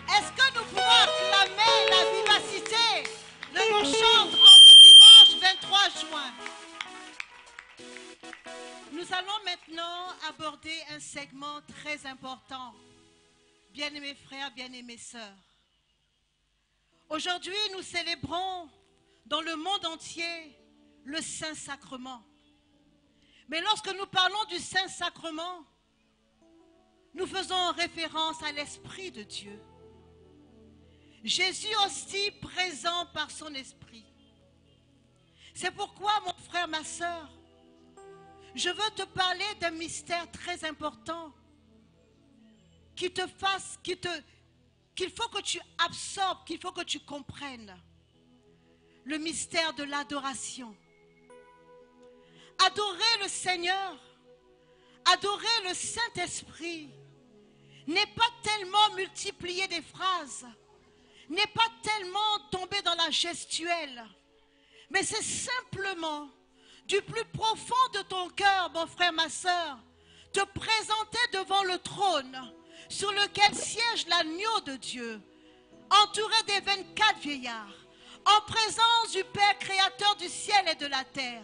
Est-ce que nous pouvons acclamer la vivacité de nos chantres en ce dimanche 23 juin? Nous allons maintenant aborder un segment très important. Bien-aimés frères, bien-aimées sœurs. Aujourd'hui, nous célébrons dans le monde entier le Saint-Sacrement. Mais lorsque nous parlons du Saint-Sacrement, nous faisons référence à l'Esprit de Dieu. Jésus aussi présent par son Esprit. C'est pourquoi, mon frère, ma sœur, je veux te parler d'un mystère très important qu'il faut que tu absorbes, qu'il faut que tu comprennes. Le mystère de l'adoration. Adorer le Seigneur, adorer le Saint-Esprit, n'est pas tellement multiplier des phrases, n'est pas tellement tomber dans la gestuelle, mais c'est simplement du plus profond de ton cœur, mon frère, ma sœur, te présenter devant le trône sur lequel siège l'agneau de Dieu, entouré des 24 vieillards, en présence du Père créateur du ciel et de la terre,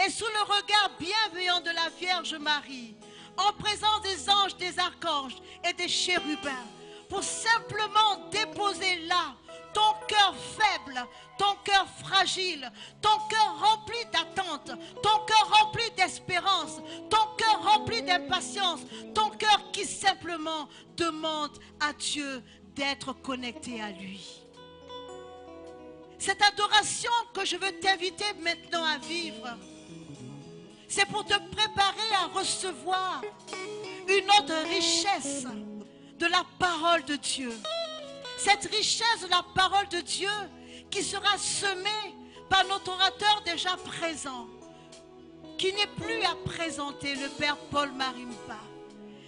et sous le regard bienveillant de la Vierge Marie, en présence des anges, des archanges et des chérubins, pour simplement déposer là ton cœur faible, ton cœur fragile, ton cœur rempli d'attente, ton cœur rempli d'espérance, ton cœur rempli d'impatience, ton cœur qui simplement demande à Dieu d'être connecté à lui. Cette adoration que je veux t'inviter maintenant à vivre, c'est pour te préparer à recevoir une autre richesse de la parole de Dieu. Cette richesse de la parole de Dieu qui sera semée par notre orateur déjà présent, qui n'est plus à présenter, le Père Paul Marimpa.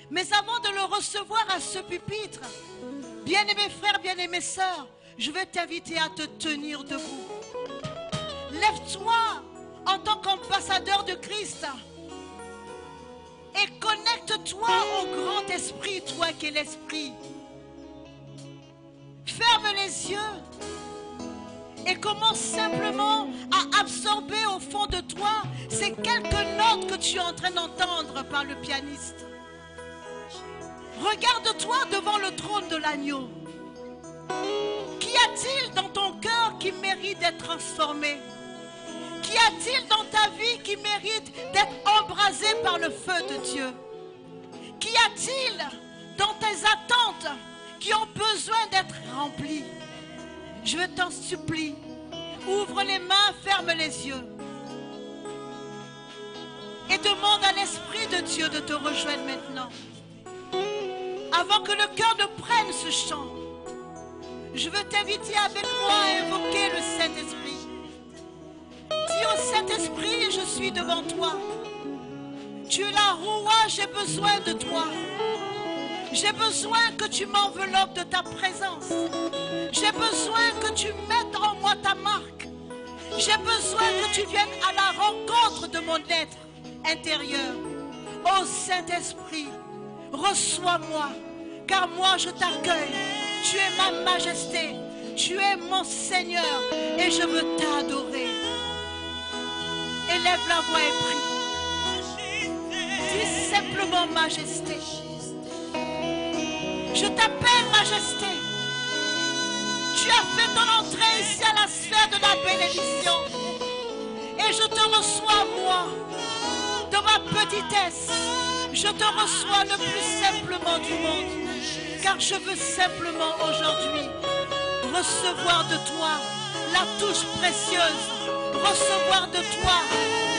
Mais avant de le recevoir à ce pupitre, bien-aimés frères, bien-aimées sœurs, je vais t'inviter à te tenir debout. Lève-toi en tant qu'ambassadeur de Christ et connecte-toi au grand esprit, toi qui es l'esprit. Ferme les yeux et commence simplement à absorber au fond de toi ces quelques notes que tu es en train d'entendre par le pianiste. Regarde-toi devant le trône de l'agneau. Qu'y a-t-il dans ton cœur qui mérite d'être transformé? Qu'y a-t-il dans ta vie qui mérite d'être embrasé par le feu de Dieu? Qu'y a-t-il dans tes attentes qui ont besoin d'être remplies? Je t'en supplie, ouvre les mains, ferme les yeux et demande à l'Esprit de Dieu de te rejoindre maintenant. Avant que le cœur ne prenne ce chant, je veux t'inviter avec moi à invoquer le Saint-Esprit. Dis au Saint-Esprit, je suis devant toi. Tu es la roua, j'ai besoin de toi. J'ai besoin que tu m'enveloppes de ta présence. J'ai besoin que tu mettes en moi ta marque. J'ai besoin que tu viennes à la rencontre de mon être intérieur. Ô Saint-Esprit, reçois-moi, car moi je t'accueille. Tu es ma majesté, tu es mon Seigneur et je veux t'adorer. Élève la voix et prie. Dis simplement majesté. Je t'appelle majesté. Tu as fait ton entrée ici à la sphère de la bénédiction. Et je te reçois moi, de ma petitesse. Je te reçois le plus simplement du monde. Car je veux simplement aujourd'hui recevoir de toi la touche précieuse, recevoir de toi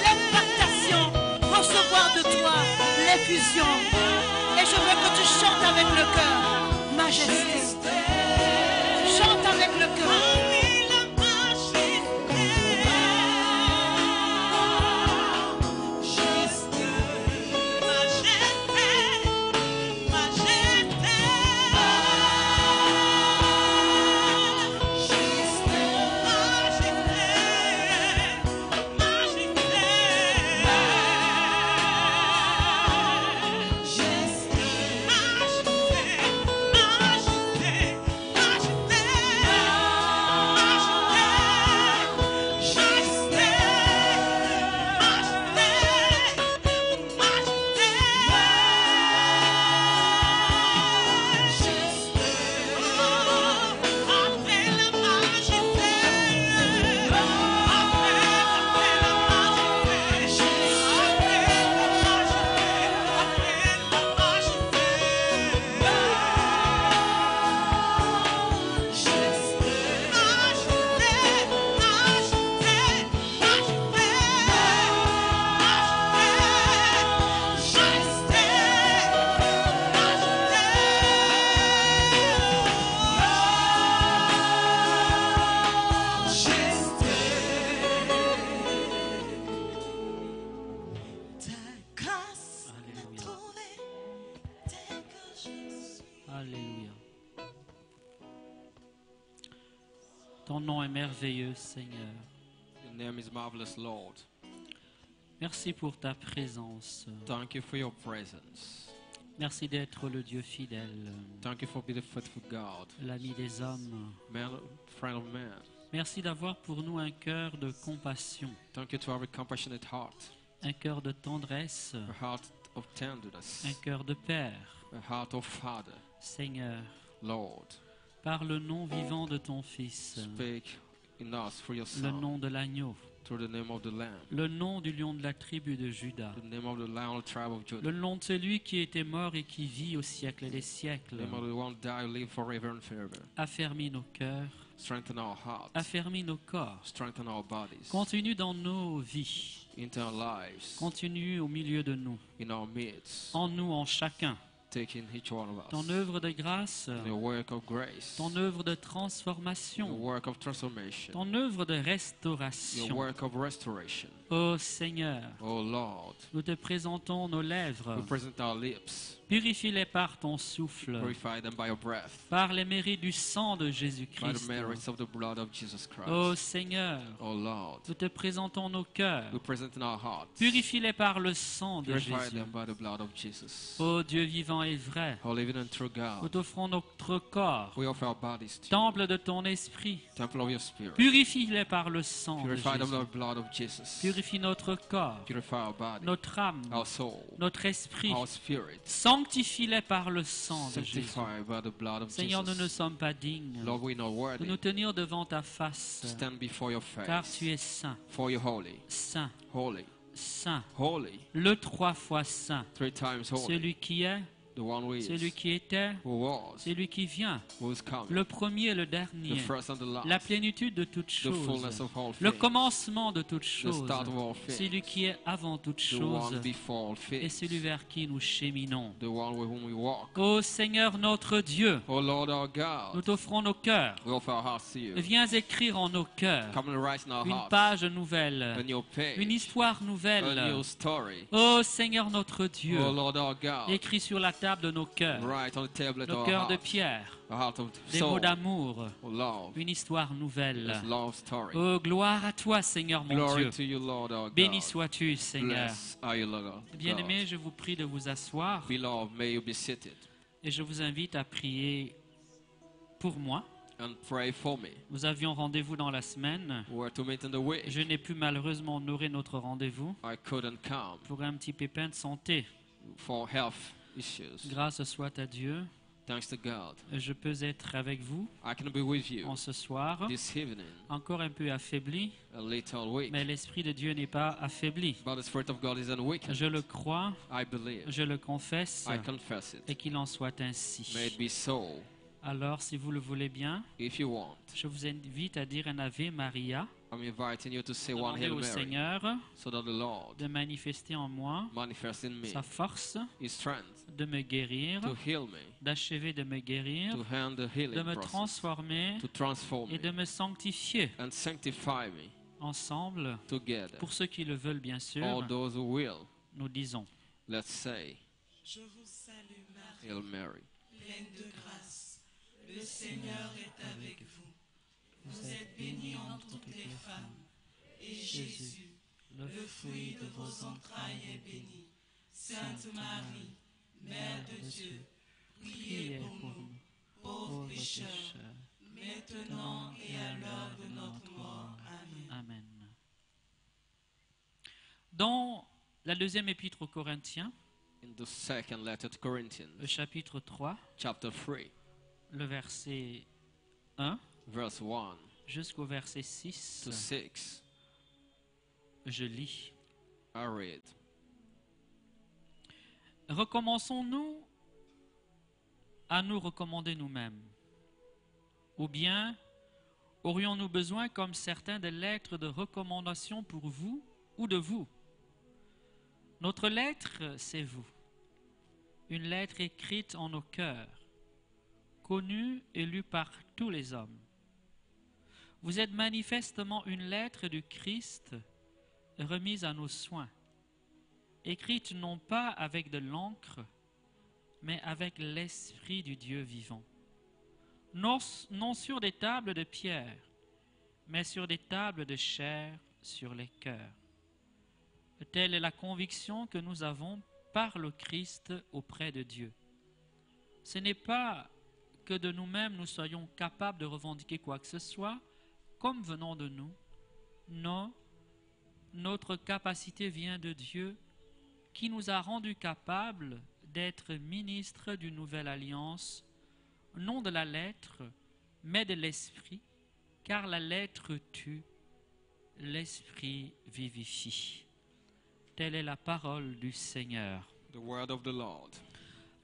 l'impactation, recevoir de toi l'effusion. Et je veux que tu chantes avec le cœur, majesté. Chante avec le cœur. Ton nom est merveilleux, Seigneur. Your name is marvelous, Lord. Merci pour ta présence. Thank you for your presence. Merci d'être le Dieu fidèle, Thank you for being a faithful God, l'ami des hommes. friend of man. Merci d'avoir pour nous un cœur de compassion, Thank you to have a compassionate heart, un cœur de tendresse, a heart of tenderness, un cœur de Père. a heart of Father. Seigneur, Lord, par le nom vivant de ton Fils, speak in us through your le Son, nom de l'agneau, through the name of the Lamb, le nom du lion de la tribu de Juda, the name of the Lion of the tribe of Judah, le nom de celui qui était mort et qui vit au siècle des the siècles. name of the one that live forever and forever. Affermis nos cœurs, Strengthen our hearts, affermis nos corps. strengthen our bodies, Continue dans nos vies, into our lives, continue au milieu de nous, in our midst, en nous, en chacun. taking each one of Ton us. œuvre de grâce, The work of grace, ton œuvre de the transformation, work of transformation, ton œuvre de your restauration. work of restoration. Ô Seigneur, Oh Lord, nous te présentons nos lèvres. we present our lips, Purifie-les par ton souffle, purify them by your breath, par les mérites du sang de by the Jésus-Christ. merits of the blood of Jesus Ô Christ. Seigneur, Oh Lord, nous te présentons nos cœurs. we present in our hearts, Purifie-les par le sang de purify Jésus. them by the blood of Jesus. Ô Dieu vivant et vrai, Oh living and true nous God, t'offrons notre corps, we offer our bodies to you, temple de ton esprit. temple of your spirit. Purifie-les par le sang de Purify them Jésus. by the blood of Jesus. Purifie notre corps, Purify our body, notre âme, our soul, notre esprit. our spirit. Sanctifie-les par le sang de Jésus. Sanctify by the blood of Seigneur, nous ne Jesus. sommes pas dignes Lord, we are not de worthy nous tenir devant ta face, to stand before your car face, tu es saint, for you're holy, saint, holy, saint, holy, le 3 fois saint, 3 times holy, celui qui est, the one who celui is, qui était, who was, celui qui vient, who is coming, le premier et le the dernier, first and the la last, plénitude de toutes the choses, fullness of all le things, commencement de toutes the choses, start of all celui things, qui est avant toutes the choses one before all et things, celui vers qui nous cheminons. the one with whom we walk. Ô Seigneur notre Dieu, Oh Lord our nous God, t'offrons nos cœurs. we offer our hearts to you. Viens écrire en nos cœurs Come and write in our une hearts page a nouvelle, new page, une histoire a nouvelle. new story. Ô Seigneur notre Dieu, Oh Lord our God, écris sur la table de nos cœurs, write on the tablet nos of cœurs our de hearts, pierre, a heart of des mots soul, d'amour, of love, une histoire nouvelle. this love story. Oh, gloire à toi, Seigneur mon Glory Dieu. to you, Lord our Béni God. sois-tu, Seigneur. Bless are you, Lord Bien-aimés, je vous prie de vous asseoir God. Beloved, may you be seated et je vous invite à prier pour moi. and pray for me. Nous avions rendez-vous dans la semaine. We were to meet in the week. Je n'ai pu malheureusement honorer notre rendez-vous I couldn't come pour un petit pépin de santé. for health issues. Grâce soit à Dieu, Thanks to God, je peux être avec vous I can be with you en ce soir, this evening, encore un peu affaibli, a little weak. mais l'Esprit de Dieu n'est pas affaibli. But the Spirit of God is unweakened. Je le crois, I believe. je le confesse, I confess it. et qu'il en soit ainsi. May it be so. Alors, si vous le voulez bien, If you want, je vous invite à dire un Ave Maria, I'm inviting you to say one demander Hail au Mary, Seigneur so that the Lord de manifester en moi manifest in me sa force, His strength de me guérir, to heal me, d'achever de me guérir, to hand the de healing me process, transformer to transform et de me me sanctifier and sanctify me ensemble. together. Pour ceux qui le veulent, bien sûr, All those who will, nous disons. let's say Je vous salue Marie, Hail Mary. pleine de grâce. Le Seigneur est avec vous. Vous êtes bénie entre toutes les femmes. Et Jésus, le fruit de vos entrailles, est béni. Sainte Marie, Mère de Dieu, priez pour nous, pauvres pécheurs, maintenant et à l'heure de notre mort. Amen. Amen. Dans la deuxième épître aux Corinthiens, In the second letter to Corinthians, le chapitre 3, chapter 3, le verset 1 verse 1 jusqu'au verset 6, to 6, je lis. I read. Recommençons-nous à nous recommander nous-mêmes? Ou bien aurions-nous besoin, comme certains, de lettres de recommandation pour vous ou de vous? Notre lettre, c'est vous. Une lettre écrite en nos cœurs, connue et lue par tous les hommes. Vous êtes manifestement une lettre du Christ remise à nos soins, écrite non pas avec de l'encre, mais avec l'Esprit du Dieu vivant. Non sur des tables de pierre, mais sur des tables de chair sur les cœurs. Telle est la conviction que nous avons par le Christ auprès de Dieu. Ce n'est pas que de nous-mêmes nous soyons capables de revendiquer quoi que ce soit comme venant de nous. Non, notre capacité vient de Dieu qui nous a rendus capables d'être ministres d'une nouvelle alliance, non de la lettre, mais de l'esprit, car la lettre tue, l'esprit vivifie. Telle est la parole du Seigneur. The word of the Lord.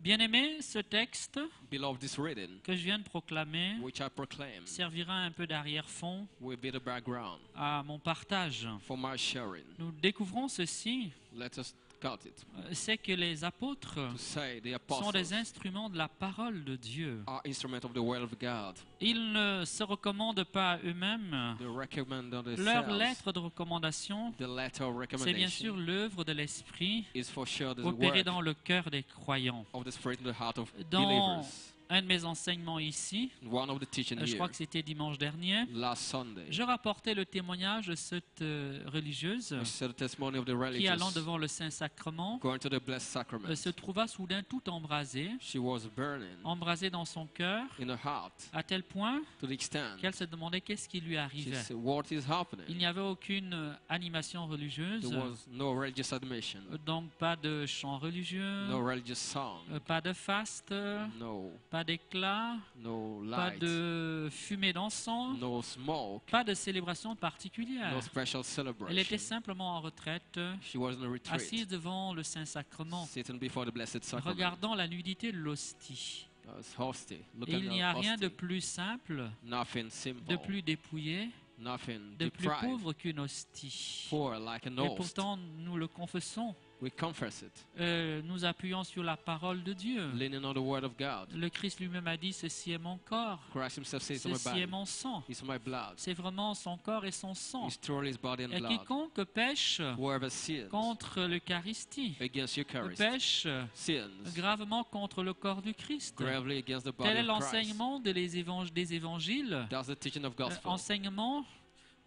Bien-aimé, ce texte Beloved, this reading, que je viens de proclamer which I proclaim, servira un peu d'arrière-fond will be the background à mon partage. for my sharing. Nous découvrons ceci, Let us cut it. c'est que les apôtres To say the sont des apostles instruments de la parole de Dieu. are instrument of the word of God. Ils ne se recommandent pas à eux-mêmes. They recommend on Leur themselves. lettre de recommandation, The letter of c'est bien sûr recommendation l'œuvre de l'Esprit is for sure the opérée work dans le cœur des croyants. of the Spirit in the heart of Dans believers. un de mes enseignements ici, One of the teaching je crois here, que c'était dimanche dernier, last Sunday, je rapportais le témoignage de cette religieuse which said the testimony of the qui, allant religious devant le Saint-Sacrement, going to the blessed sacrament. se trouva soudain tout embrasée, She was burning embrasée dans son cœur, in her heart à tel point to the extent qu'elle se demandait qu'est-ce qui lui she arrivait. said, what is Il happening? n'y avait aucune animation religieuse, There was no religious admission, donc pas de chant religieux, no religious song, pas de faste, no pas d'éclat, no pas light, de fumée d'encens, no smoke, pas de célébration particulière. no special Elle était celebration. simplement en retraite, She was in a retreat, assise devant le Saint-Sacrement, sitting before the blessed sacrament. regardant la nudité de l'hostie. As hosty, Et looking il n'y at a rien de hosty. plus simple, Nothing simple, de plus dépouillé, nothing de plus deprived, pauvre qu'une hostie. poor like an Et host. pourtant, nous le confessons, We confess it, nous appuyons sur la parole de Dieu. leaning on the word of God. Le Christ lui-même a dit, ceci est mon corps, Christ himself says to my ceci est body, mon sang. it's my blood. C'est vraiment son corps et son sang. It's truly his body and Et blood. quiconque pêche Whoever sins contre l'Eucharistie, against Eucharist pêche sins gravement contre le corps du Christ. gravely against the body Tel est of Christ. l'enseignement des évangiles, That's the teaching of gospel, enseignement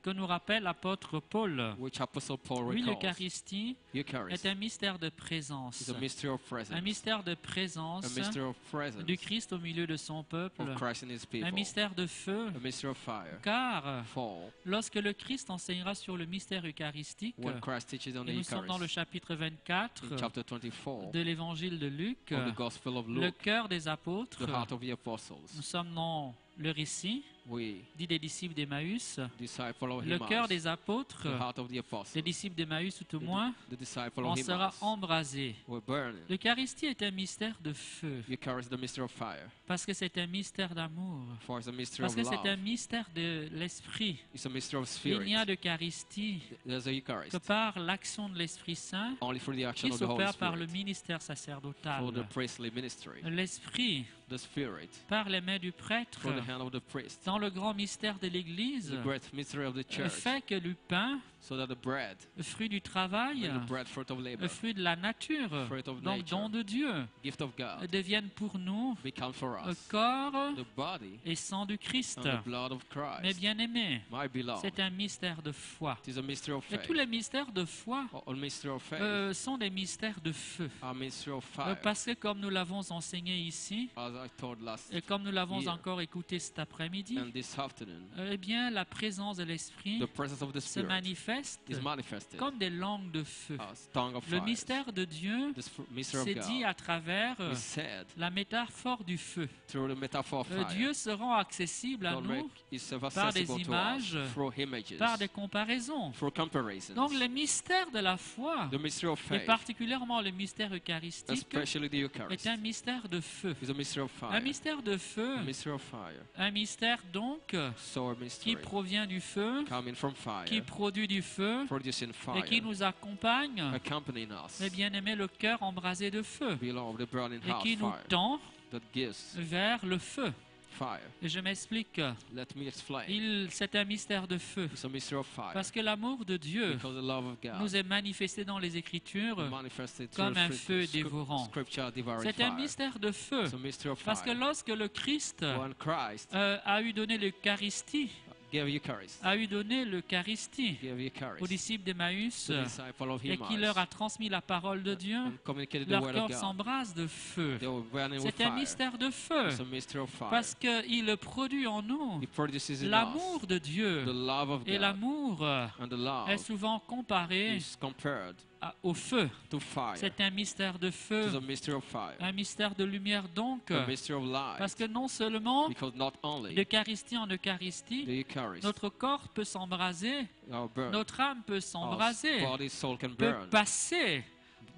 que nous rappelle l'apôtre Paul. which Apostle Paul Oui, recalls. l'Eucharistie Eucharist est un mystère de présence, is a mystery of presence, un mystère de a présence mystery of presence du Christ au milieu de son peuple, of Christ and his people, un mystère de feu, a mystery of fire. car For lorsque le Christ enseignera sur le mystère eucharistique, when Christ teaches on the et nous sommes dans le Eucharist, chapitre 24 in chapter 24 de l'évangile de Luc, of the Gospel of le Luke, cœur des apôtres, the heart of the nous apostles, sommes dans le récit we, dit des disciples d'Emmaüs, disciple of le cœur Emmaus, des apôtres, the heart of the des apostles, disciples d'Emmaüs tout au moins, the disciple en of sera Emmaus, embrasé. were burning. L'Eucharistie est un mystère de feu, Eucharist is the mystery of fire, parce que c'est un mystère d'amour, for it's a mystery parce of que c'est un love. mystère de l'Esprit. It's a mystery of Il n'y a spirit. d'Eucharistie There's a que Eucharist par l'action de l'Esprit Saint only through the action qui of the Holy s'opère par le Spirit, ministère for the sacerdotal. priestly ministry, L'Esprit, the Spirit, par les mains du prêtre, for the hand of the priest, dans le grand mystère de l'Église, the great mystery of the church, fait que le pain, so that the bread, fruit du travail, and the bread fruit of labor, fruit de la nature, fruit of donc nature, don de Dieu, gift of God, deviennent pour nous become for le us corps the body et sang du Christ. and the blood of Mais Christ. bien aimé, My beloved, c'est un mystère de foi. it is a mystery of Et faith. tous les mystères de foi All mystery of faith sont des mystères de feu. are mystery of fire. Parce que comme nous l'avons enseigné ici, As I told last et comme nous l'avons year encore écouté cet après-midi, and this afternoon, eh bien, la présence de l'Esprit the presence of the se Spirit manifeste is manifested comme des langues de feu. as tongue of Le fire. mystère de Dieu This mystery c'est of dit God à travers is said la métaphore du feu. through the metaphor of fire. Dieu se rend accessible à God make nous itself par des accessible to images, us through images, par des comparaisons. through comparisons. Donc le mystère de la foi, The mystery of et faith, particulièrement le mystère eucharistique, especially the Eucharist, est un mystère de feu. is a mystery of Un fire. mystère de feu, A mystery of fire. un mystère donc So a qui mystery provient du feu, coming from fire, qui produit du feu producing et qui fire, nous accompagne, accompanying us, mais bien aimé le cœur embrasé de feu, beloved, the burning et heart qui nous fire tend that gives vers le feu. fire. Et je m'explique, Let me explain. c'est un mystère de feu, It's a mystery of fire. parce que l'amour de Dieu Because the love of God nous est manifesté dans les Écritures manifested comme through un feu dévorant. Scripture devouring C'est un fire. mystère de feu, It's a mystery of parce que fire. lorsque le Christ When Christ a eu donné l'Eucharistie, gave Eucharist, a eu donné l'Eucharistie gave aux Eucharist disciples d'Emmaüs to the disciple of et qui Emmaus, leur a transmis la parole de Dieu, and communicated the leur word cœur of God. s'embrase de feu. They were burning with C'est un fire. mystère de feu It's a mystery of fire. parce qu'il produit en nous He produces in l'amour us de Dieu. the love of Et God, l'amour and the love est souvent comparé is compared au feu. to fire. C'est un mystère de It is feu, a mystery of fire, un mystère de lumière donc, a mystery of light, parce que non seulement because not only d'Eucharistie en the Eucharistie, Eucharist, notre corps peut s'embraser, our burn, notre âme peut our s'embraser, body, soul can peut burn passer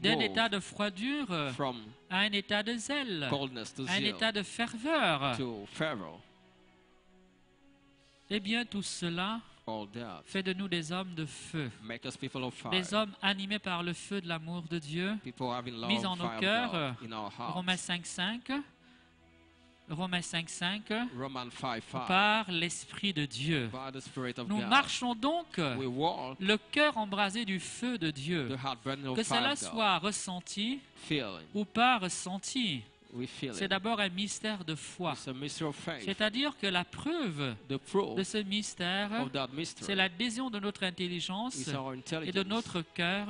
d'un Move état de froidure from à un état de zèle, coldness to à un zeal état de ferveur. to fervor. Eh bien, tout cela All that fait de nous des hommes de feu, make us people of fire, des hommes animés par le feu de l'amour de Dieu. people having love mis en and nos fire cœurs, of God in our hearts. Romains 5.5, Romains 5.5, Romans 5:5. par l'Esprit de Dieu. By the Spirit of Nous God, marchons donc we walk le cœur embrasé du feu de Dieu. the heart burning of Que fire cela of God. soit ressenti Feeling, ou pas ressenti, we feel c'est it. d'abord un mystère de foi. It's a mystery of faith. C'est-à-dire que la preuve The proof de ce mystère, of that c'est mystery l'adhésion de notre intelligence is our et intelligence, de notre cœur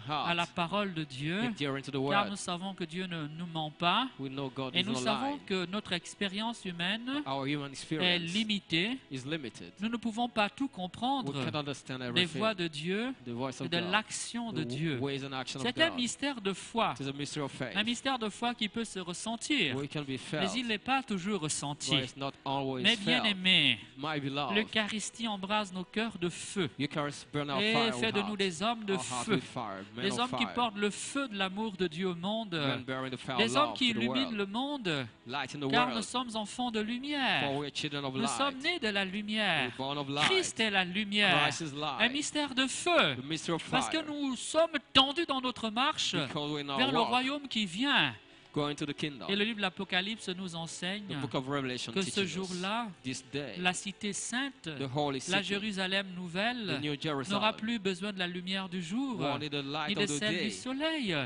our à la heart, parole de Dieu, adhering to the car word. nous savons que Dieu ne nous ment pas We know God et is nous not savons lying. que notre expérience humaine Our human est experience limitée. is limited. Nous ne pouvons pas tout We comprendre cannot understand des everything. voies de Dieu The voice et of de God, l'action de the Dieu. ways and actions of C'est un God. mystère de foi, It is a mystery of faith. un mystère de foi qui peut se ressentir, We can be mais felt, il n'est pas toujours but ressenti. it's not always Mais bien felt. aimé, My beloved, l'Eucharistie embrase nos cœurs de feu Eucharist burn our et fire fait de nous des hommes de our heart feu, with fire, men des of hommes qui fire, portent le feu de l'amour de Dieu au monde, men bearing the fire of des hommes love qui to the illuminent world, le monde, light in the car nous world, sommes enfants de for lumière. we are children of Nous light, sommes nés de la lumière. we're born of light, Christ est la lumière. Christ is Un light, mystère de feu. the mystery of Parce que fire, nous sommes tendus dans notre marche because we're in vers our le walk, royaume qui vient. going to the kingdom. Et le livre de l'Apocalypse nous The enseigne book of Revelation que ce teaches us jour-là, this day, la cité sainte, the holy la city, Jérusalem the nouvelle, new n'aura Jerusalem, plus besoin de la lumière du jour, won't need the ni light de of the celle du day, soleil,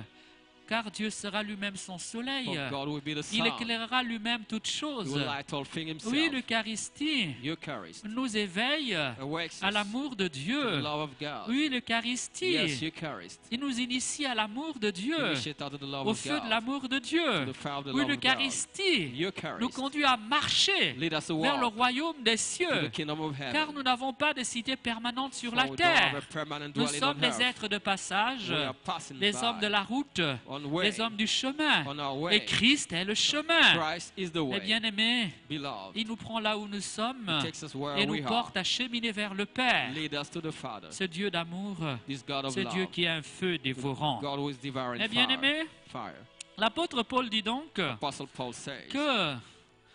car Dieu sera lui-même son soleil. for God will be the Il sun. éclairera lui-même toutes He choses. will light all things himself. Oui, l'Eucharistie Eucharist nous éveille awakes à us l'amour de to the Dieu. love of God. Oui, l'Eucharistie, Yes, Eucharist. il nous initie à l'amour de Dieu, Initiate out of the love au of feu de God, l'amour de to Dieu. the fire of the Oui, love of God. l'Eucharistie nous Eucharist conduit à marcher lead us to vers le walk royaume des to cieux, the kingdom of heaven. car nous n'avons pas de cité permanente sur For la we don't have a terre. permanent Nous dwelling sommes on des earth. êtres de passage, We are passing des by hommes de la route, on way, des hommes du chemin. on our Et way. Christ est le chemin. Christ is the Et way. bien aimé, Beloved, il nous prend là où nous sommes He takes us where et nous we are. porte à cheminer vers le Père. Lead us to the Father. Ce Dieu d'amour, This God of ce Dieu love. qui est un feu dévorant. God who is devouring Eh bien fire. aimé, Fire. l'apôtre Paul dit donc Apostle Paul says que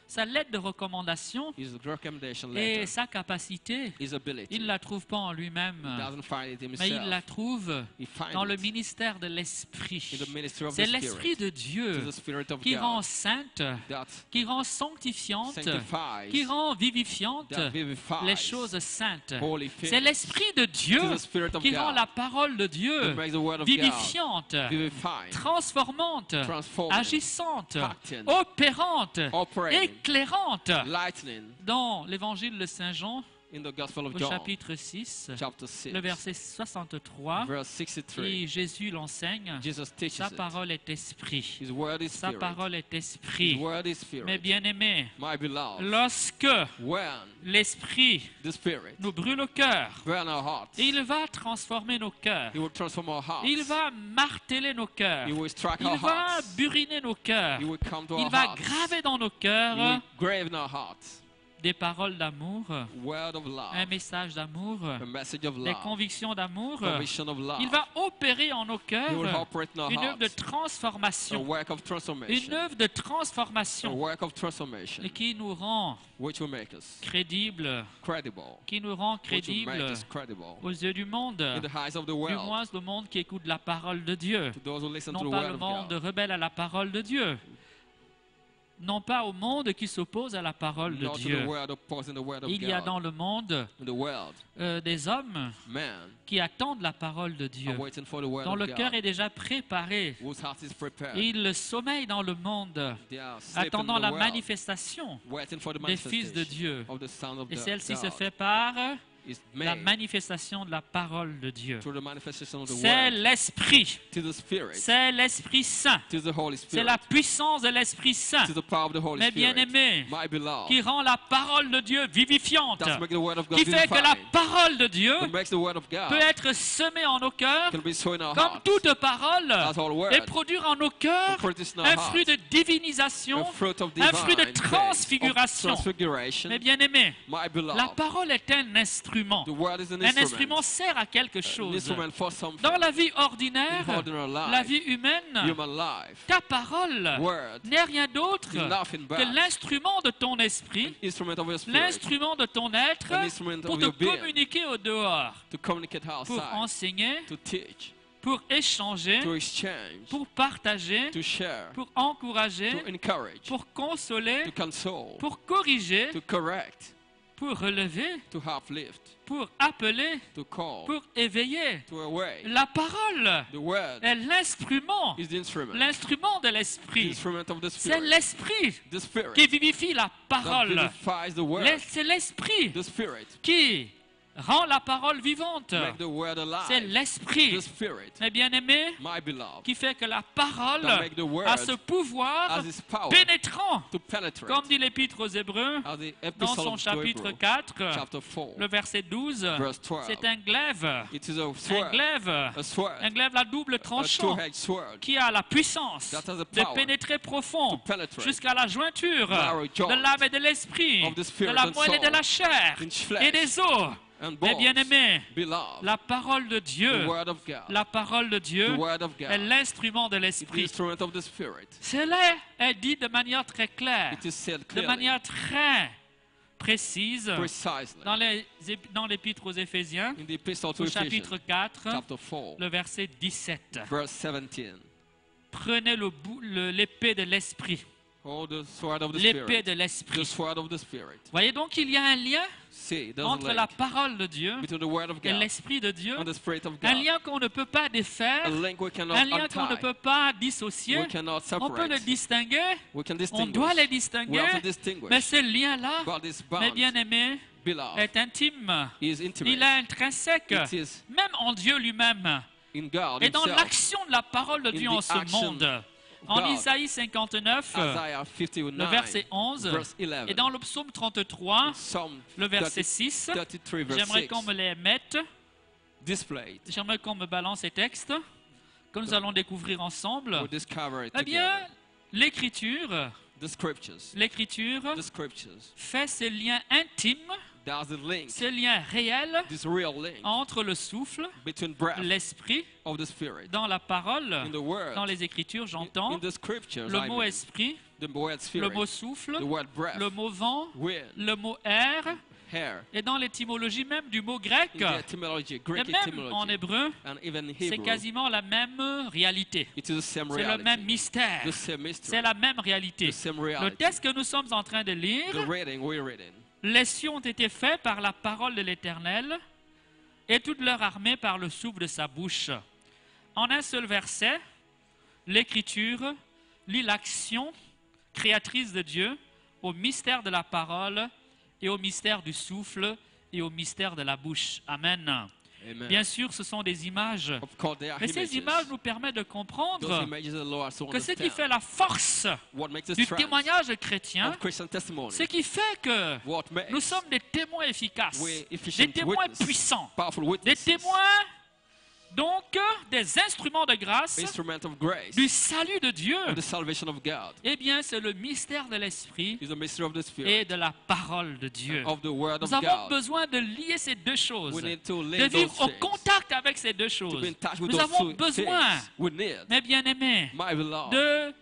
sa lettre de recommandation his recommendation et letter, sa capacité, his ability, il ne la trouve pas en lui-même, he doesn't find it mais il himself. la trouve He finds dans le it ministère de l'Esprit. in the ministry of C'est the l'Esprit Spirit. de It Dieu is the Spirit of qui God rend sainte, that qui rend sanctifiante, sanctifies, qui rend vivifiante that vivifies, les choses saintes. holy things. C'est l'Esprit de Dieu It is the Spirit of qui rend God la parole de that Dieu makes the word of God vivifiante, vivifying, transformante, transforming, agissante, acting, opérante, operating, éclairante. lightning. Dans l'évangile de Saint Jean, In the Gospel of au John, chapitre 6, chapter 6, le verset 63, verse 63, et Jésus l'enseigne, Jesus teaches sa it. parole est esprit. His word is Sa spirit. parole est His esprit. word is Mais spirit. bien aimé, My beloved, lorsque when l'esprit the Spirit nous brûle au cœur, burn our hearts, il va transformer nos cœurs. He will transform our hearts. Il va marteler nos cœurs. He will strike Il our va hearts. buriner nos cœurs. He will come to Il our va hearts. graver dans nos He will cœurs grave in our hearts. des paroles d'amour, Word of love. un message d'amour, A message of des love. convictions d'amour. Conviction of love. Il va opérer en nos He will cœurs operate in our une œuvre de hearts. A transformation. work of Une transformation. œuvre de A transformation work of transformation. et qui nous rend Which will make us crédibles, credible. qui nous rend Which will make crédibles us credible. aux yeux du monde, In the eyes of the du world. moins le monde qui écoute la parole de Dieu, To those who listen to non the pas word le of monde God. rebelle à la parole de Dieu. non pas au monde qui s'oppose à la parole de not to the Dieu. word opposing the word of Il y a God. dans le monde In the world, des hommes man qui attendent la parole de Dieu, are waiting for the word dont of le cœur God, est déjà préparé. whose heart is prepared. Ils sommeillent dans le monde, They are sleeping attendant in the la world, manifestation waiting for the des fils de manifestation Dieu. of the Son of Et celle-ci se God. fait par Is la made manifestation de la parole de Dieu. through the manifestation of the C'est word l'Esprit, to the Spirit, c'est l'Esprit Saint, to the Holy c'est Spirit, la puissance de l'Esprit Saint to the power of the Holy Mes Spirit. bien-aimés, My beloved, qui rend la parole de Dieu vivifiante, that's make the word of God qui fait que la vivified. parole de Dieu That makes the word of peut God être semée en nos cœurs can be sown in our comme hearts toute parole as all word, et produire en nos cœurs and produce in our un hearts fruit de divinisation, a fruit of un fruit de divine faith, transfiguration. of transfiguration. Mes bien-aimés, My la beloved, parole est un instrument. the word is an Un instrument instrument, sert à quelque an chose. instrument for something. Dans la vie ordinaire, In ordinary life, la vie humaine, human life, ta parole word n'est rien d'autre is nothing que but l'instrument de ton esprit, an instrument of your spirit l'instrument de ton être An instrument pour of te your being. communiquer au dehors, to communicate pour outside, enseigner, to teach, pour échanger, to exchange, pour partager, to share, pour encourager, to encourage, pour consoler, to console, pour corriger, to correct, pour relever, to uplift, pour appeler, to call, pour éveiller. to away. La parole The word est l'instrument, is the instrument, l'instrument de the l'esprit. instrument of the C'est Spirit, l'esprit the Spirit qui vivifie la that parole. vivifies the word, C'est l'esprit the Spirit qui rend la parole vivante. make the word C'est alive, l'esprit, the Spirit, mes bien-aimés, my beloved, qui fait que la parole that make the word a ce pouvoir as his power pénétrant, to penetrate, comme dit l'Épître aux Hébreux, as the dans epistle son of chapitre Hebrews, 4, chapter 4, le verset 12. verse 12. C'est un glaive, It is a un sword, glaive, a sword, un glaive à double a tranchant two-edged sword, qui a la puissance that has the de power pénétrer profond to penetrate jusqu'à la jointure narrow joint de l'âme et de l'esprit, of the spirit de la and moelle et de soul, la chair in flesh et des os. and Mes bones. bien-aimés, Beloved, la parole de the Dieu, word of God, la parole de the Dieu word of est God, l'instrument de is the l'esprit. instrument of the Spirit. Cela est dit de manière très claire, It is said de clearly, manière très précise precisely, dans l'épître aux Éphésiens, in the epistle to au Ephesians, chapitre 4, chapter 4, le verset 17. verse 17. Prenez l'épée de l'esprit. Hold the sword of the L'épée Spirit, de the l'esprit. sword of the Spirit. Voyez donc, il y a un lien See, there's entre a la link parole de Dieu between the word of et God l'esprit de Dieu, and the Spirit of un God. lien qu'on ne peut pas défaire, A link we cannot un lien qu'on ne untie. peut pas dissocier. We cannot On peut le separate. distinguer, We can on distinguish. doit les We distinguer, have to mais distinguish. ce lien-là, But this mes bond, bien-aimés, beloved, est intime. is Il intimate. est intrinsèque, It is même en Dieu lui-même, in God et dans himself. l'action de la parole de In Dieu the en ce action monde. of En God. Isaïe 59, Isaiah le 59, verset 11, verse 11. et dans le psaume 33, Psalm le verset 30, 6, 33, verse j'aimerais 6, qu'on me les mette, displayed. j'aimerais qu'on me balance ces textes, que nous allons découvrir ensemble. We'll discover it Eh bien, together. l'Écriture The scriptures. The scriptures. fait ce lien intime, There's a link, ce lien réel this real link entre le souffle, between breath l'esprit, of the Spirit dans la parole, in the word, dans les Écritures, in j'entends, the scriptures, le I mot mean, esprit, the word le Spirit, mot souffle, the word breath, le mot vent, wind, le mot air, hair, et dans l'étymologie même du mot grec, in the etymology, et Greek même en etymology, hébreu, and even in c'est Hebrew, quasiment la même réalité. it is the same C'est le reality, même mystère. the same mystery, C'est la même réalité. the same Le reality. texte que nous sommes en train de The lire, reading we're reading, les cieux ont été faits par la parole de l'Éternel et toute leur armée par le souffle de sa bouche. En un seul verset, l'Écriture lit l'action créatrice de Dieu au mystère de la parole et au mystère du souffle et au mystère de la bouche. Amen. amen. Bien sûr, ce sont des images, Of course, there are mais ces images. images nous permettent de Those comprendre images allow us to que ce qui understand fait la force what makes us du strength témoignage chrétien, of Christian testimony, ce qui fait que what makes nous sommes des témoins efficaces, we're efficient des témoins witnesses, puissants, powerful des witnesses, témoins, donc des instruments de grâce instrument of grace, du salut de Dieu. of the salvation of God, Eh bien, c'est le mystère de l'Esprit is the mystery of the et Spirit, de la parole de Dieu. of the Word of Nous avons God. besoin de lier ces deux choses, We need to de lay vivre those au things, contact avec ces deux to choses. be in touch with Nous those avons two besoin, things. We need, mes bien-aimés, my beloved, de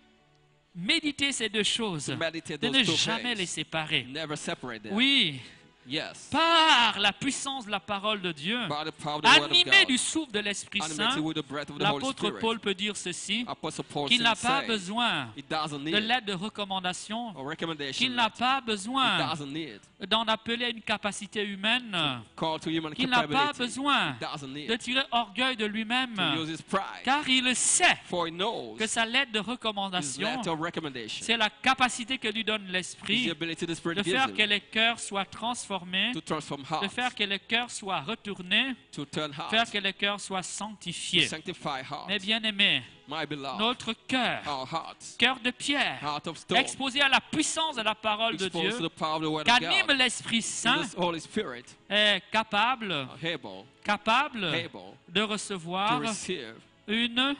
méditer ces deux choses, to meditate de those ne two jamais les things, séparer. never separate them. Oui, Yes. par la puissance de la parole de Dieu, By the power of the word of animé God. du souffle de l'Esprit Animated Saint, with the breath of the Holy l'apôtre Spirit. Paul peut dire ceci, Apostle Paul qu'il n'a pas say besoin he doesn't de need l'aide de recommandation, a recommendation. qu'il n'a pas He besoin doesn't need d'en appeler à une capacité humaine, call to human qu'il n'a pas capability. besoin He doesn't need de tirer orgueil de lui-même, to use his pride. car il sait For he knows que sa lettre de his recommandation, letter of recommendation c'est la capacité que lui donne is l'Esprit the ability the Spirit de gives faire him que les cœurs soient transformés, to transform de hearts, faire que les cœurs soient retournés, to turn faire hearts, que les cœurs soient to sanctifiés. sanctify hearts. Mais bien aimés, My beloved, notre cœur, our hearts, cœur de pierre, heart of stone, exposé à la puissance de la parole de exposed to Dieu, the power of the word of qu'anime God. l'Esprit Saint, The Holy Spirit est capable able de to recevoir receive une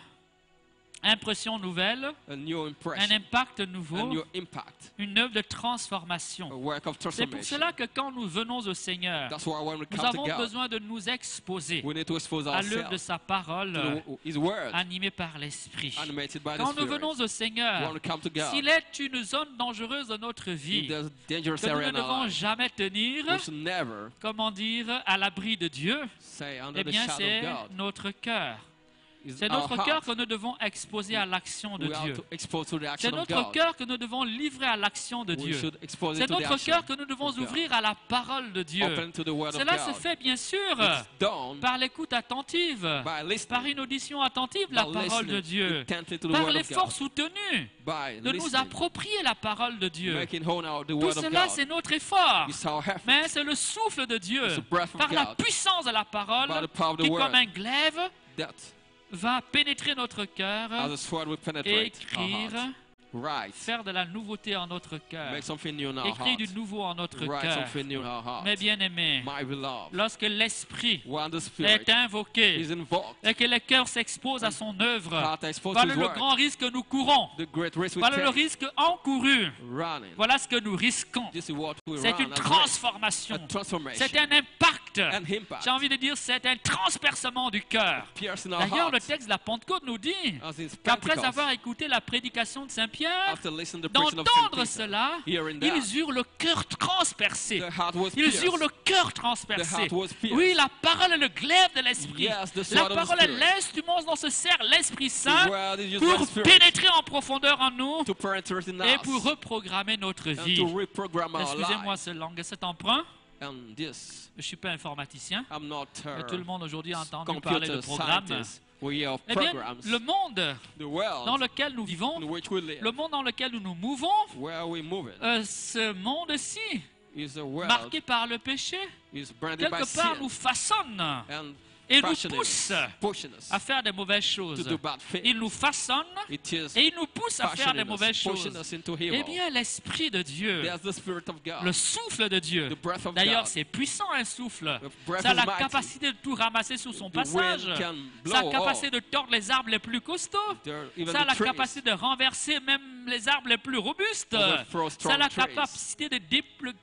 impression nouvelle, a new un impression, impact a nouveau, new impact, une œuvre de a transformation. work of C'est pour transformation. cela que quand nous venons au Seigneur, That's why when we nous come to avons God, besoin de nous exposer we need to expose à l'œuvre de ourselves sa parole, to His Word, animée par l'Esprit. animated by the Quand nous Spirit. venons au Seigneur, When we come to God, s'il est une zone dangereuse de notre if vie, there's a dangerous que nous area ne in our devons life, jamais tenir, we should never comment dire, à l'abri de Dieu, say eh under the bien shadow c'est of God. notre cœur. It's C'est our notre cœur heart. que nous devons exposer à l'action de We are Dieu. to expose to the C'est action of notre God. cœur que nous devons livrer à l'action de We Dieu. should expose C'est it to the notre action cœur que nous devons of God. ouvrir à la parole de Dieu. Open to the Word of Cela se God. fait bien sûr It's done par l'écoute attentive, by listening, par une audition attentive de la by parole de listening Dieu, intently to the par Word of l'effort God, soutenu by de nous listening, approprier la parole de Dieu. making known out the Tout Word of cela, God. c'est notre effort. It's our effort. Mais c'est le souffle de Dieu, It's the breath of par la God, puissance de la parole, by the power of the qui Word, comme un glaive that va pénétrer notre cœur, as a sword will penetrate our écrire, heart. Right. faire de la nouveauté en notre cœur, Make something new in our écrire du heart. nouveau en notre Write cœur. something new in our heart. Mais bien aimé, My beloved, lorsque l'Esprit when the est Spirit invoqué is invoked, et que le cœur s'expose à son œuvre, heart is exposed to voilà His le Word, grand risque que nous courons. the great risk we Voilà le take, risque encouru. running. Voilà ce que nous risquons. This is what we C'est run une as race. transformation. A transformation, C'est un impact. an impact, J'ai envie de dire, c'est un transpercement du cœur. piercing our D'ailleurs, le hearts. texte de la Pentecôte nous dit As in qu'après Pentecost, avoir écouté la prédication de Saint Pierre, after listening to the preaching of Saint d'entendre Peter, cela, hearing that, ils eurent le cœur transpercé. the heart was Ils pierced. eurent le cœur The transpercé. heart was pierced. Oui, la parole est le glaive de l'Esprit. Yes, the La sword of the parole est Spirit. l'instrument dont se sert l'Esprit The Saint word is used by the pour Spirit pénétrer en profondeur en nous to penetrate in et us pour reprogrammer notre and vie. to reprogram our Excusez-moi lives. ce langue, cet emprunt. And this, Je ne suis pas informaticien. I'm not Mais tout le monde aujourd'hui a entendu parler de computer programme. scientist. We have Eh bien, programs. le monde The world dans lequel nous in vivons, which we live, le monde dans lequel nous nous mouvons, where we move it, ce monde-ci, is a world marqué par le péché, is branded by quelque part sin nous façonne and et nous fashioning pousse us, pushing us à faire des mauvaises to choses. do bad things. Il nous façonne It is et il nous pousse à faire des fashioning mauvaises us, pushing choses. us into Eh evil. bien, l'Esprit de Dieu, There's the Spirit of God, le souffle de Dieu, the breath of d'ailleurs, God. c'est puissant un souffle. The breath Ça a is la mighty. capacité de tout ramasser sur son The passage. wind can Ça a blow la capacité all. de tordre les arbres les plus costauds. There, even Ça a the la trees capacité de renverser même les arbres les plus robustes. overthrow Ça a la strong trees. capacité de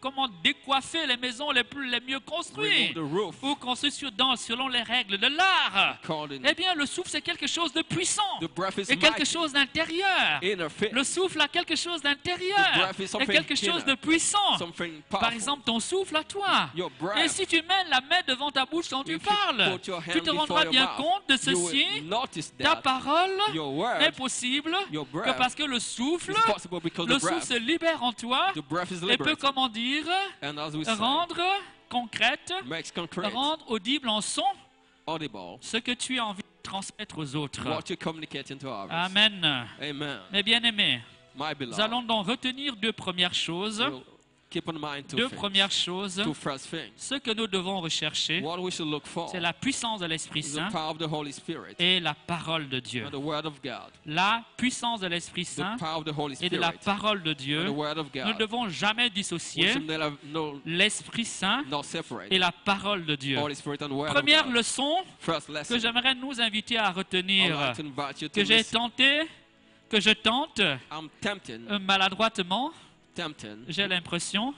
comment décoiffer les maisons les mieux Remove construites the roof ou construites selon les règles de l'art. according. Eh bien, le souffle, c'est quelque chose de puissant The breath is et quelque mighty. chose d'intérieur. Inner fit. Le souffle a quelque chose The d'intérieur breath is et something quelque chose inner. de puissant. Something Par powerful. exemple, ton souffle à toi. Your breath. Et si tu mets la main devant ta bouche quand tu If you parles, put your hand tu te before rendras your bien mouth, compte de you ceci. will notice Ta that parole your word n'est possible your que breath parce que le souffle, is possible because le the souffle breath, se libère en toi the breath is et peut, liberated. comment dire, And as we say, rendre concrète, makes concrete, rendre audible en son audible, ce que tu as envie de transmettre aux autres. what you communicate into others. Amen. Amen. Mes bien-aimés, My nous beloved, allons donc retenir deux premières choses. we'll keep in mind Deux premières choses. two first things. Ce que nous devons rechercher, What we should look for c'est la puissance de l'Esprit is the Saint power of the Holy Spirit et la parole de Dieu. and the Word of God. La puissance de l'Esprit The Saint power of the Holy et de la Spirit parole de and the Dieu. Word of Nous ne God. devons jamais We dissocier should never l'Esprit Saint not separate et la parole de Dieu. Holy Spirit and Word of Première God. leçon First que lesson, j'aimerais nous inviter à I'd retenir, like to invite you to que j'ai listen. tenté, que je tente I'm tempted, maladroitement, j'ai l'impression,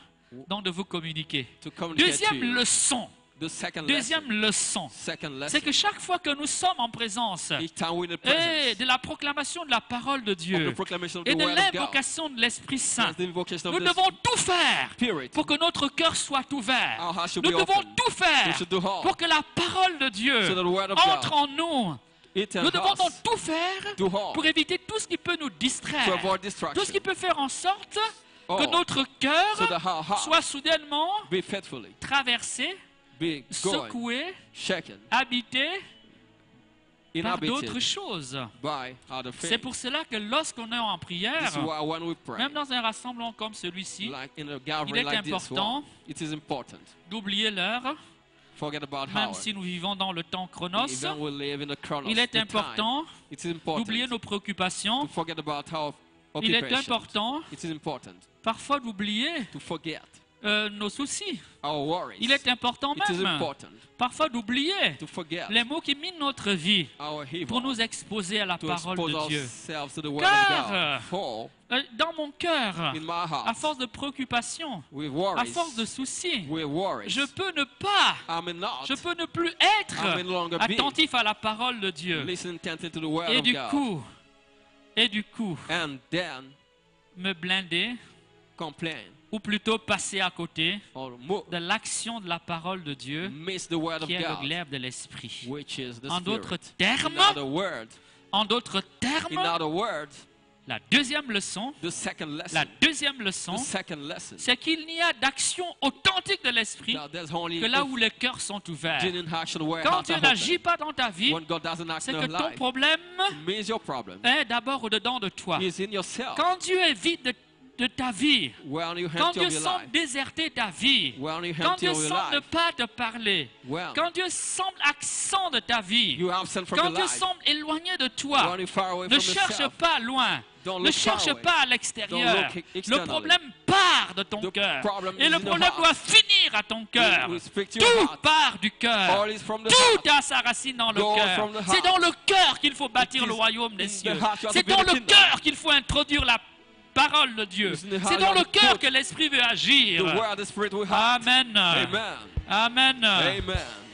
donc de vous communiquer. to communicate to Deuxième you. leçon The second Deuxième lesson. leçon, Second lesson. c'est que chaque fois que nous sommes en présence Each time we're in the presence de la proclamation de la parole de of the Dieu proclamation of et the de word of God, l'invocation de l'Esprit Saint, there's the invocation nous of the devons tout faire Spirit. pour que notre cœur soit ouvert. Our heart should Nous be devons open. tout faire We should do all. pour que la parole de Dieu So that the word of God entre en nous. It Nous devons donc us tout faire do all pour éviter tout ce qui peut nous to distraire, avoid tout ce distraction. qui peut faire en sorte que All. notre cœur So that our heart soit soudainement be faithfully, traversé, be going, secoué, shaken, habité par d'autres inhabited choses. by other C'est things. pour cela que lorsqu'on est en This prière, is why when we pray, même dans un rassemblement comme celui-ci, like in a il gathering est like this important one, it is important. d'oublier l'heure, Forget about même how si nous vivons dans le temps chronos. even we live in the chronos. Il est the time, important it is important d'oublier nos to préoccupations. forget about our Il est occupation. important It is important parfois d'oublier to forget nos soucis. our worries. Il est important It is même important parfois d'oublier to forget les mots qui minent notre vie our evil, pour nous exposer à la to parole expose de Dieu. ourselves to the word Car, of God. For Dans mon cœur, in my heart, à force de préoccupations, with à worries, force de soucis, with worries, je peux ne pas, I may not je peux ne plus I être may no longer be attentif à la parole de Dieu. listen intently to the word Et of du God. coup, And then me blinder, complain ou plutôt passer à côté or move, de l'action de la parole de Dieu, miss the word of qui est le God, glaive de l'esprit. which is the En d'autres Spirit. termes, In other words, la deuxième leçon, the second la lesson, deuxième leçon, the second lesson, c'est qu'il n'y a d'action authentique de l'esprit that there's only que là où les cœurs sont ouverts. genuine action where Quand hearts Dieu are n'agit open. pas dans ta vie, When God doesn't act c'est in que your ton life, problème it means your problem est d'abord au-dedans de toi. is in yourself. Quand Dieu est vide de ta vie, When you quand empty Dieu of your semble life, déserter ta vie, when you quand empty Dieu of your semble ne life, pas te parler, when quand Dieu semble absent de ta vie, you are absent from quand your Dieu life, semble éloigné de toi, when you're far away ne from cherche yourself, pas loin, don't ne look far cherche away. pas à l'extérieur. Don't look Le externally. problème part de ton The cœur. problem Et is le in your problème heart. doit finir à ton cœur. We speak to your Tout heart. part du cœur. All is from the Tout heart. a sa racine dans le Goes cœur. from the heart. C'est dans le cœur qu'il faut bâtir It is le royaume in des the cieux. heart you have C'est to build dans the le kingdom. cœur qu'il faut introduire la parole de Dieu. It's in the heart C'est you dans have le to cœur put que l'Esprit veut agir. The word, the Spirit will have. Amen. Amen. Amen. Amen.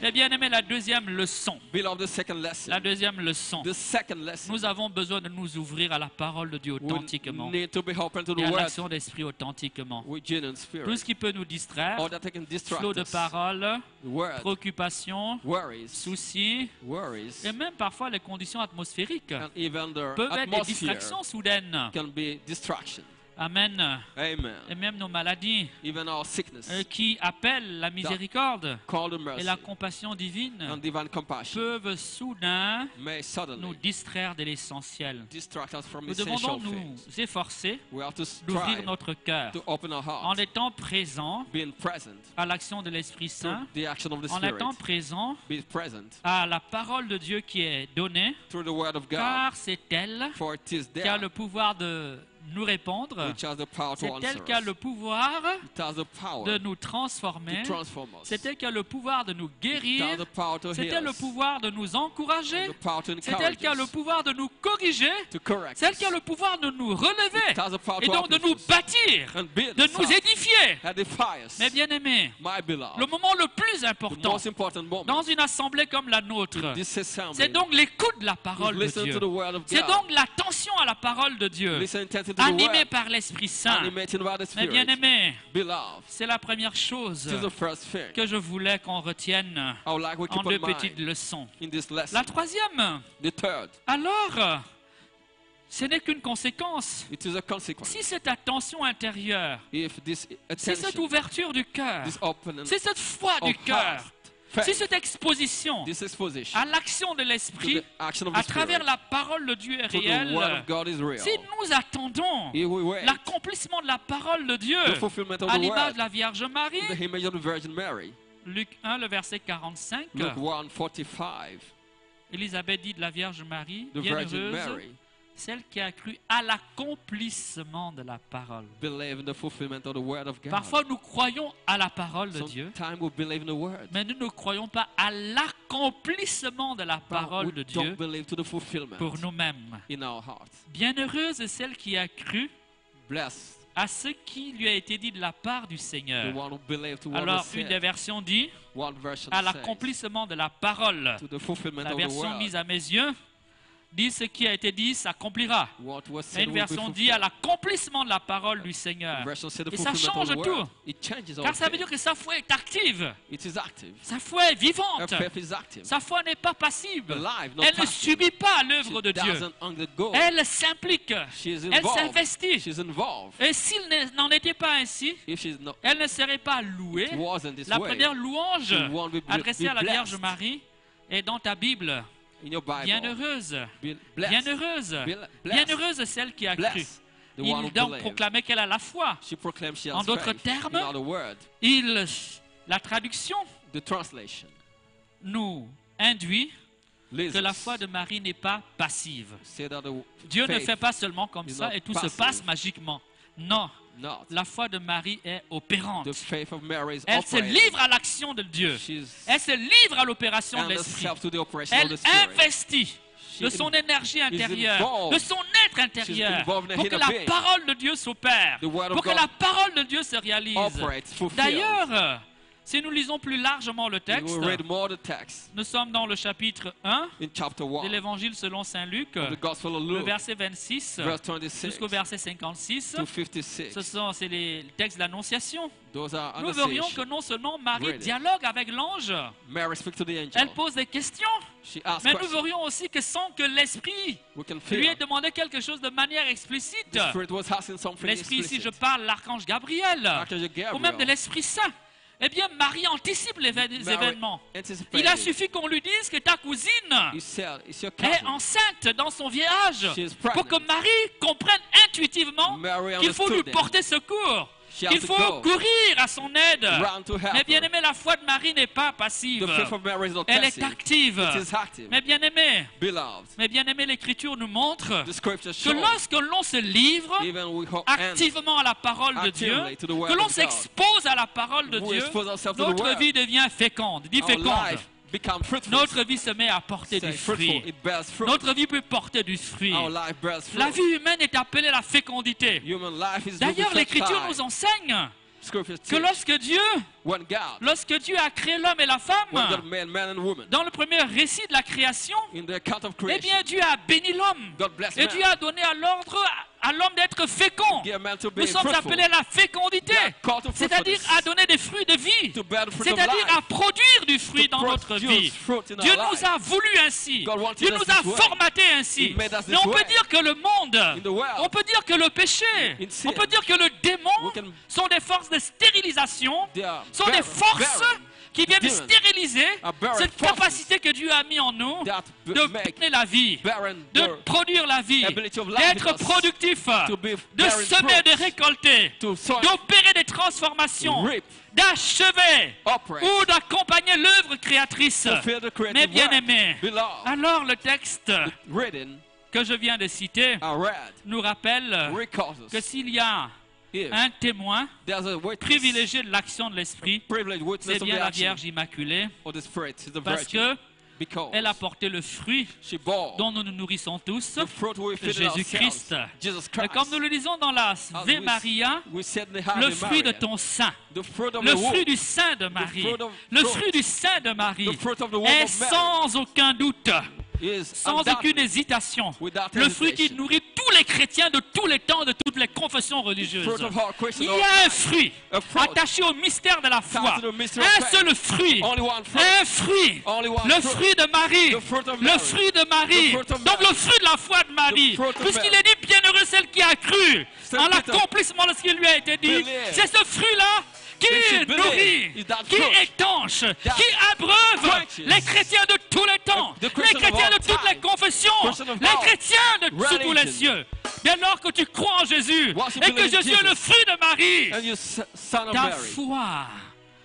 Eh bien aimé, la deuxième leçon. Beloved, the second lesson. La deuxième leçon. The second lesson. Nous avons besoin de nous ouvrir à la parole de Dieu We authentiquement need to be open to et the à word l'action d'esprit authentiquement. with genuine Tout spirit. ce qui peut nous distraire, All that can distract flot de us. paroles, The word, préoccupations, worries, soucis, worries, et même parfois les conditions atmosphériques and even the peuvent être des atmosphere distractions soudaines. can be distraction. Amen. Amen. Et même nos maladies Even our sickness, qui appellent la miséricorde call the et mercy la compassion divine and divine compassion, peuvent soudain may nous suddenly distraire de l'essentiel. distract us from Nous devons essential donc things. nous efforcer We have to d'ouvrir strive notre cœur to open our en heart, étant présent being present à l'action de l'Esprit to Saint, the action of the en Spirit, étant présent be present à la parole de Dieu qui est donnée, through the word of God, car c'est elle for it is qui a there le pouvoir de nous répondre, which has the power to c'est answer elle qui a us. le pouvoir It has the power de nous transformer, to transform us. c'est elle qui a le pouvoir de nous It guérir, has the power to c'est heal elle le us. pouvoir de nous encourager, The power to c'est elle encourage qui a le us, pouvoir de nous corriger, to correct c'est elle qui a us. le pouvoir de nous relever It has the power et to donc de uplift nous us bâtir, and build de us nous up, édifier. edify us. Mais bien aimés, My beloved, le moment le plus the important most important moment dans une assemblée comme la nôtre, this assembly c'est donc l'écoute de la is parole de listen Dieu. to the word of C'est God. donc l'attention à la parole de Dieu, Listen intently to the animée word, par l'Esprit Saint. animated by the Mais Spirit. bien aimés, Beloved, c'est la première chose this is the first thing que je voulais qu'on retienne I would like we en keep deux in petites mind leçons. in this lesson. La troisième, The third, alors, ce n'est qu'une conséquence. it is a consequence. Si cette attention intérieure, If this si cette attention, ouverture du cœur, this opening si cette foi du of cœur, heart, faith, si cette exposition this exposition à l'action de to l'Esprit the action of à the travers Spirit, la parole de Dieu est to the word réelle, of God is real. si nous attendons If we wait, l'accomplissement de la parole de Dieu the fulfillment of à the l'image word, de la Vierge Marie, the image of the Virgin Mary, Luc 1, le verset 45, Luke 1:45, Élisabeth dit de la Vierge Marie, the Virgin bienheureuse, Mary celle qui a cru à l'accomplissement de la parole. believe in the fulfillment of the word of God. Parfois, nous croyons à la parole de Dieu, Sometimes we believe in the word, mais nous ne croyons pas à l'accomplissement de la but parole we de don't Dieu believe to the fulfillment pour nous-mêmes. in our hearts. Bienheureuse est celle qui a cru Blessed à ce qui lui a été dit de la part du The Seigneur. one who believed to what Alors, was une des said. versions dit One version à says, l'accomplissement de la parole. to the fulfillment La of the version word. mise à mes yeux dit ce qui a été dit s'accomplira. What was Et said une will be version dit à fulfilled. l'accomplissement de la parole du The Seigneur. version said the Et ça fulfillment of change the tout. word. It changes all Car ça veut things. dire que sa foi est active. It is active. Sa foi est Her vivante. faith is active. Sa foi n'est pas passive. Alive, not Elle ne passive. subit pas She l'œuvre de Dieu. doesn't undergo. Elle s'implique. She is Elle involved. s'investit. She's involved. Et s'il n'en était pas ainsi, If she's not, elle ne serait pas louée. it wasn't this La way. première louange She won't be adressée à la Vierge blessed. Marie est dans ta Bible. In your Bible. Bienheureuse, Be blessed. bienheureuse, Blessed. bienheureuse celle qui a cru. Blessed. The one who Il donc believed. proclamait qu'elle a la foi. She proclaimed she has En d'autres faith. termes, In other words, La traduction the translation nous induit leads que la us foi de Marie n'est pas passive. say that the Dieu ne faith fait pas seulement comme is ça not et tout se passive. passe magiquement. Non, not. la foi de Marie est opérante. The faith of Mary is Elle se operating. livre à l'action de Dieu. She's Elle se livre à l'opération de and l'Esprit. herself to the operation of Elle the Spirit. investit de She son énergie intérieure, involved. de son être intérieur, involved in pour her que la being. parole de Dieu s'opère, The word of pour que God la parole de Dieu se réalise. operates, fulfilled. D'ailleurs, si nous lisons plus largement le We texte, will read more the text nous sommes dans le chapitre 1 in chapter de 1 l'évangile selon Saint Luc, of the Gospel of le Luke, verset 26 verse 26 jusqu'au verset 56. to 56. C'est les textes de l'Annonciation. Those are Nous verrions que annonciation. non seulement Marie Read it. dialogue avec l'ange, Mary speaks to the angel. elle pose des questions, She asks mais nous questions. verrions aussi que sans que l'Esprit We can lui ait feel demandé quelque chose de manière explicite, the Spirit was asking something l'Esprit ici, je explicit. parle l'archange Gabriel, Archangel ou même de Gabriel l'Esprit Saint, eh bien Marie anticipe les Mary événements. anticipated. Il a suffi qu'on lui dise que ta cousine He said, it's your est cousin. enceinte dans son vieillage She is pour que pregnant. Marie comprenne intuitivement Mary qu'il faut lui understood it. porter secours, She has qu'il to faut go. courir à son aide. Run to help Mais bien her. aimé, la foi de Marie n'est pas passive. The faith of Mary is not Elle est passive. active. It is active. Mais bien aimé, l'Écriture nous montre The scripture que shows lorsque l'on se livre even we hold activement à la parole de Dieu, actively to the word que l'on of God, s'expose à la parole de we Dieu, expose ourselves to the notre word. vie devient féconde. Dis our féconde. life become fruitful. Notre vie se met à porter Say du fruitful. fruit. It bears fruit. Notre vie peut porter du fruit. Our life bears fruit. La vie humaine est appelée la fécondité. Human life is D'ailleurs, moving l'Écriture time. nous enseigne Scripture que teach when God lorsque Dieu a créé l'homme et la when God femme, made man and woman dans le premier récit de la création, in the account of eh creation, bien Dieu a béni l'homme. God bless Et man. Dieu a donné à l'ordre à l'homme d'être fécond. Give man to be Nous sommes fruitful. appelés à la fécondité, They are called to c'est-à-dire fruitfulness. à donner des fruits de vie, To bear the fruit of c'est-à-dire life. à produire du fruit To dans notre produce vie. fruit in our Dieu life. nous a voulu ainsi. God wanted Dieu us nous this a way. formatés ainsi. He made us Mais this on peut way. dire que le monde, In the world, on peut dire que le péché, in sin, on peut dire que le démon we can- sont des forces de stérilisation, They are sont des barren, forces barren. qui viennent Demons stériliser are barren cette forces capacité que Dieu a mis en nous that de make donner la vie, barren de the produire la vie, ability of life in d'être us, productif, to be de bearing semer, fruit, de récolter, to sow, d'opérer des transformations, reap, d'achever operate, ou d'accompagner l'œuvre créatrice. fulfill the creative Mais bien work. aimé, Beloved, alors le texte reading que je viens de citer are read, nous rappelle recalls que us. s'il y a If un témoin there's a witness, privilégié de l'action de l'Esprit, privileged witness c'est of bien the la action Vierge Immaculée, of the Spirit, is the parce virgin, que because elle a porté le fruit she bore dont nous nous nourrissons tous, the fruit we feed Jésus-Christ. ourselves, Jesus Et comme nous Christ. le lisons dans la As Ve Maria, we said in the le Ave fruit de Maria, ton sein, the fruit of le the womb, fruit du sein de Marie, fruit of le fruit. fruit du sein de Marie the fruit of the womb est of Mary sans aucun doute, is sans undoubtedly, aucune hésitation, without le fruit qui hesitation, nourrit tous les chrétiens de tous les temps, de toutes les confessions religieuses. fruit of our Christian Il y a un fruit a fruit attaché au mystère de la foi, to the mystery of un faith. seul fruit, Only one fruit. un fruit, Only one le fruit. fruit de Marie, The fruit of le Mary. fruit de Marie, The fruit of donc Mary. le fruit de la foi de Marie, The fruit of puisqu'il Mary. est dit bienheureux celle qui a cru Saint en Peter l'accomplissement de ce qui lui a été dit. believed. C'est ce fruit-là qui she believed nourrit, is that qui fruit étanche, that qui abreuve quenches les chrétiens de tous les temps, the les Christian of chrétiens all de toutes les time, confessions, Christian of les all chrétiens de sous tous les religion. cieux. Dès lors que tu crois en Jésus Once you et que believe in Jésus est le Jesus, fruit de Marie, and you son of ta Mary, foi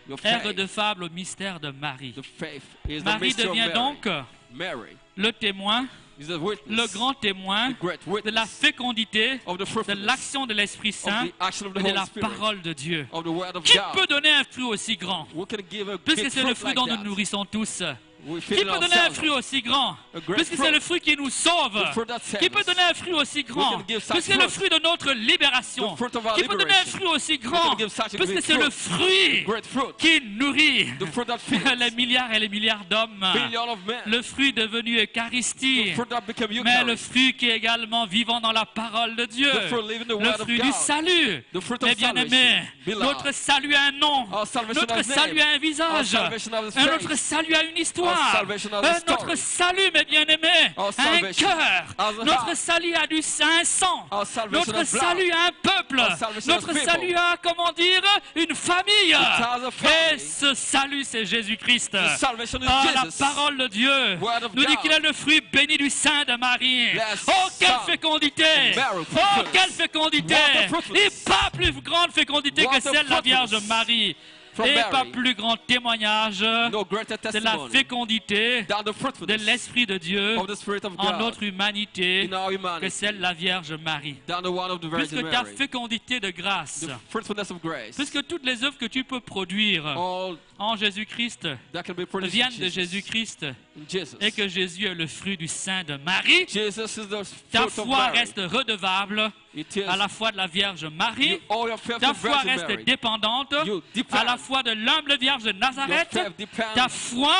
your est faith, redevable au mystère de Marie. the faith is the Marie mystery of devient Mary. donc Mary le témoin, is the witness, le grand témoin the great de la witness fécondité, of the de fruitfulness, l'action de l'Esprit of Saint the action of the et de Holy la Spirit, parole de Dieu. of the word of Qui God. peut donner un fruit aussi grand? We can give a Puisque big c'est le fruit fruit like dont that. nous nourrissons tous. We feel Qui it peut donner un ourselves. fruit aussi grand? A great Puisque c'est fruit. le fruit qui nous sauve. The fruit that saves Qui peut us. donner un fruit aussi grand? can give such Puisque c'est le fruit. fruit de notre libération. The fruit of our Qui peut donner un liberation. fruit aussi can grand? give such a Puisque great c'est le fruit Great fruit. qui nourrit The fruit that feeds. les milliards et les milliards d'hommes. Billion of men. Le fruit devenu Eucharistie. The fruit that became Mais le Eucharist. fruit qui est également vivant dans la parole de Dieu. The fruit living the Le word of fruit du God. salut. The fruit of Mes bien-aimés, salvation. Beloved. notre salut a un nom. Our salvation Notre has name. salut a un Our visage. salvation has a face. Notre salut a une histoire. Our salvation has a story. Notre salut, mes bien-aimés, Our a un salvation cœur. has a Notre heart. salut a un sang. Our salvation Notre has blood. salut a un peuple. Our salvation Notre has people. salut a, comment dire, une famille. has a family. Et ce salut, c'est Jésus-Christ. The salvation is Ah, la Jesus. parole de Dieu Word of nous dit God. qu'il est le fruit béni du sein de Marie. Yes, Oh, quelle son. fécondité! Mary, Oh, fruitfulness. quelle fécondité! What a fruitfulness. Et pas plus grande fécondité What que a celle de la Vierge fruitfulness. Marie. From Et Mary. pas plus grand témoignage No greater de la testimony fécondité than the de fruitfulness l'Esprit de Dieu of the Spirit of en God notre humanité in our que humanity celle de la Vierge Marie. than the one of the Virgin Puisque ta Mary. fécondité de grâce, The fruitfulness of grace. puisque toutes les œuvres que tu peux produire All en Jésus-Christ that can be produced viennent in de Jesus. Jésus-Christ In Jesus. et que Jésus est le fruit du sein de Marie, Jesus is the ta fruit of foi Mary. reste redevable It is à la fois de la Vierge Marie, you owe your faith ta to foi Virgin reste Mary. dépendante You depend. à la fois de l'humble Vierge de Your Nazareth, faith depends. ta foi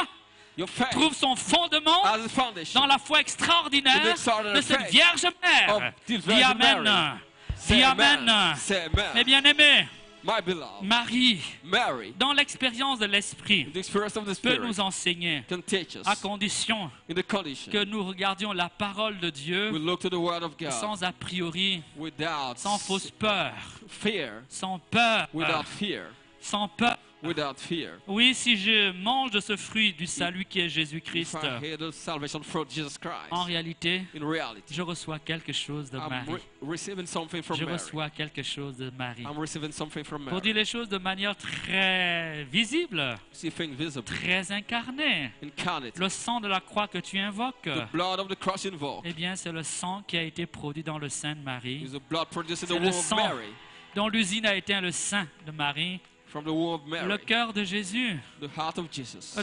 Your faith trouve son fondement as a foundation. dans la foi extraordinaire The extraordinary de cette faith Vierge Mère. of the Dis Virgin Amen. Mary. Dis Say Amen. Say amen. Mes bien-aimés, My beloved, Marie, Mary, dans l'expérience de l'Esprit, the experience of the peut Spirit nous enseigner can teach us à condition in the condition que nous regardions la parole de we Dieu look to the Word of God sans a priori, without sans fausse peur, fear, sans peur, without fear, sans peur. without fear. Oui, si je mange de ce fruit du salut qui est If Jésus-Christ, I hear the salvation from Jesus Christ, en réalité, in reality, je reçois quelque chose de I'm Marie. receiving something from Je Mary. reçois quelque chose de Marie. I'm receiving something from Pour Mary. dire les choses de manière très visible, See things visible, très incarnée. incarnate. Le sang de la croix que tu invoques, The blood of the cross involved eh bien, c'est le sang qui a été produit dans le sein de Marie, is the blood produced in C'est the le womb of sang. Mary, dont l'usine a été le sein de Marie, from the womb of le Mary, cœur de Jésus, the heart of Jesus.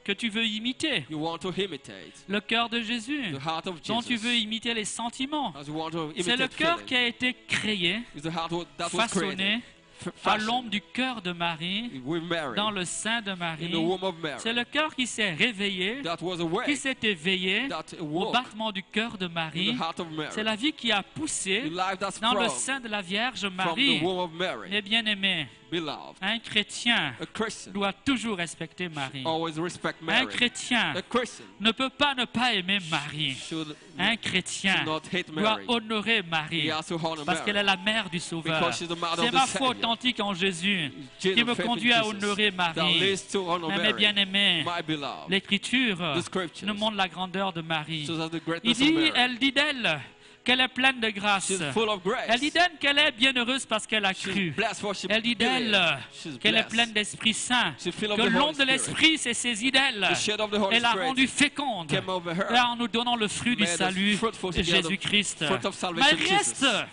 que tu veux imiter, You want to imitate le cœur de Jésus, the heart of dont tu veux Jesus. imiter les sentiments. As you want to C'est le imitate cœur feeling. qui a été créé, Is the heart that was façonné created, à fashioned l'ombre du cœur de Marie, with Mary, dans le sein de in Marie. the womb of C'est Mary, le cœur qui s'est réveillé, that was qui awake, s'est éveillé that au awoke battement du cœur de in Marie. the heart of C'est Mary, la vie qui a the poussé life that's dans le from sein de la Vierge the Marie. womb of Mary. Mes bien-aimés, Beloved, un chrétien a Christian doit toujours respecter Marie. always respect Un Mary. chrétien A Christian ne peut pas ne pas aimer Marie. should Un chrétien not hate doit Mary. honorer He Marie has to honor parce qu'elle est Mary. la mère du Sauveur. Because she's the mother C'est of ma the foi Savior. authentique en Jésus Jesus, qui me faith in conduit à Jesus, honorer that Marie. leads to honor Mais mes Mary. bien-aimés, My beloved, l'Écriture the scriptures nous montre la grandeur de Marie. shows us the Il greatness of dit, Mary. elle dit d'elle qu'elle est pleine de grâce. She's full of grace. Elle dit d'elle qu'elle est bienheureuse parce qu'elle a She's cru. blessed for she Elle dit believed. d'elle She's qu'elle est blessed. pleine d'Esprit Saint, She's filled of que the Holy l'ombre de Spirit. l'Esprit s'est saisie d'elle. The shade of the Holy Elle l'a Spirit rendue féconde came over her. et en nous donnant le fruit du Made us salut fruitful de together, Jésus-Christ. fruit of Mais salvation, il reste Jesus.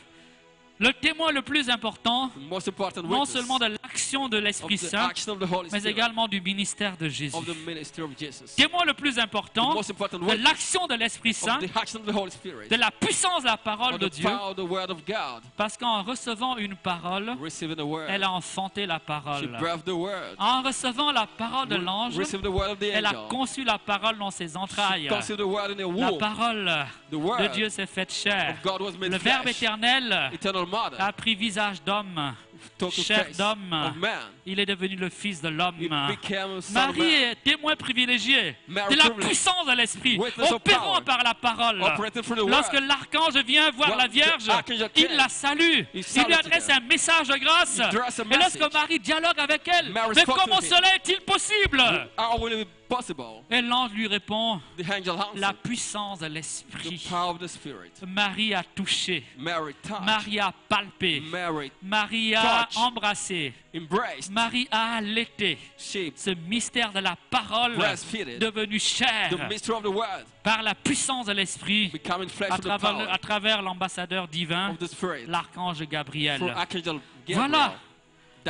le témoin le plus important, The most important non witness seulement de l'action de of l'Esprit the Saint, action of the Holy mais Spirit, également du ministère de Jésus. of the ministry of Jesus. Témoin le plus The important most important de witness l'action de l'Esprit Saint, of the action of the Holy Spirit, de la puissance de la parole of de the Dieu, power of the word of God, parce qu'en recevant une parole, receiving the word. elle a enfanté la She parole. breathed the word. En recevant la parole de l'ange, Received the word of the elle a angel. conçu la parole dans ses entrailles. Conceived the word in her La womb. parole The de word Dieu s'est faite chair. of God was made Le Verbe flesh. éternel Eternal Mother a pris visage d'homme, took the chair face d'homme. of man. Il est devenu le Fils de l'homme. He became a son of Marie man. est témoin privilégié Mary de la privileged. puissance de l'Esprit, Witness of opérant power. par la parole. Operated through the word. Lorsque l'archange vient voir When la Vierge, the archangel il came, la salue, he il lui saluted adresse her. un message de grâce. He addressed a Et lorsque message. Marie dialogue avec elle, Mary mais spoke to comment him. cela est-il possible? How will it be possible? Et l'ange lui répond, The angel la answered. puissance de The l'Esprit. power of the Spirit. Marie a touché, Mary touched. Marie a palpé, Mary Marie a touched. embrassé, embraced. Marie a allaité. She Ce mystère de la parole breastfeeded. devenu chair The mystery of the word par la puissance de l'Esprit becoming flesh à of the power à travers l'ambassadeur divin, of the Spirit. l'archange For Gabriel. Archangel Gabriel. Voilà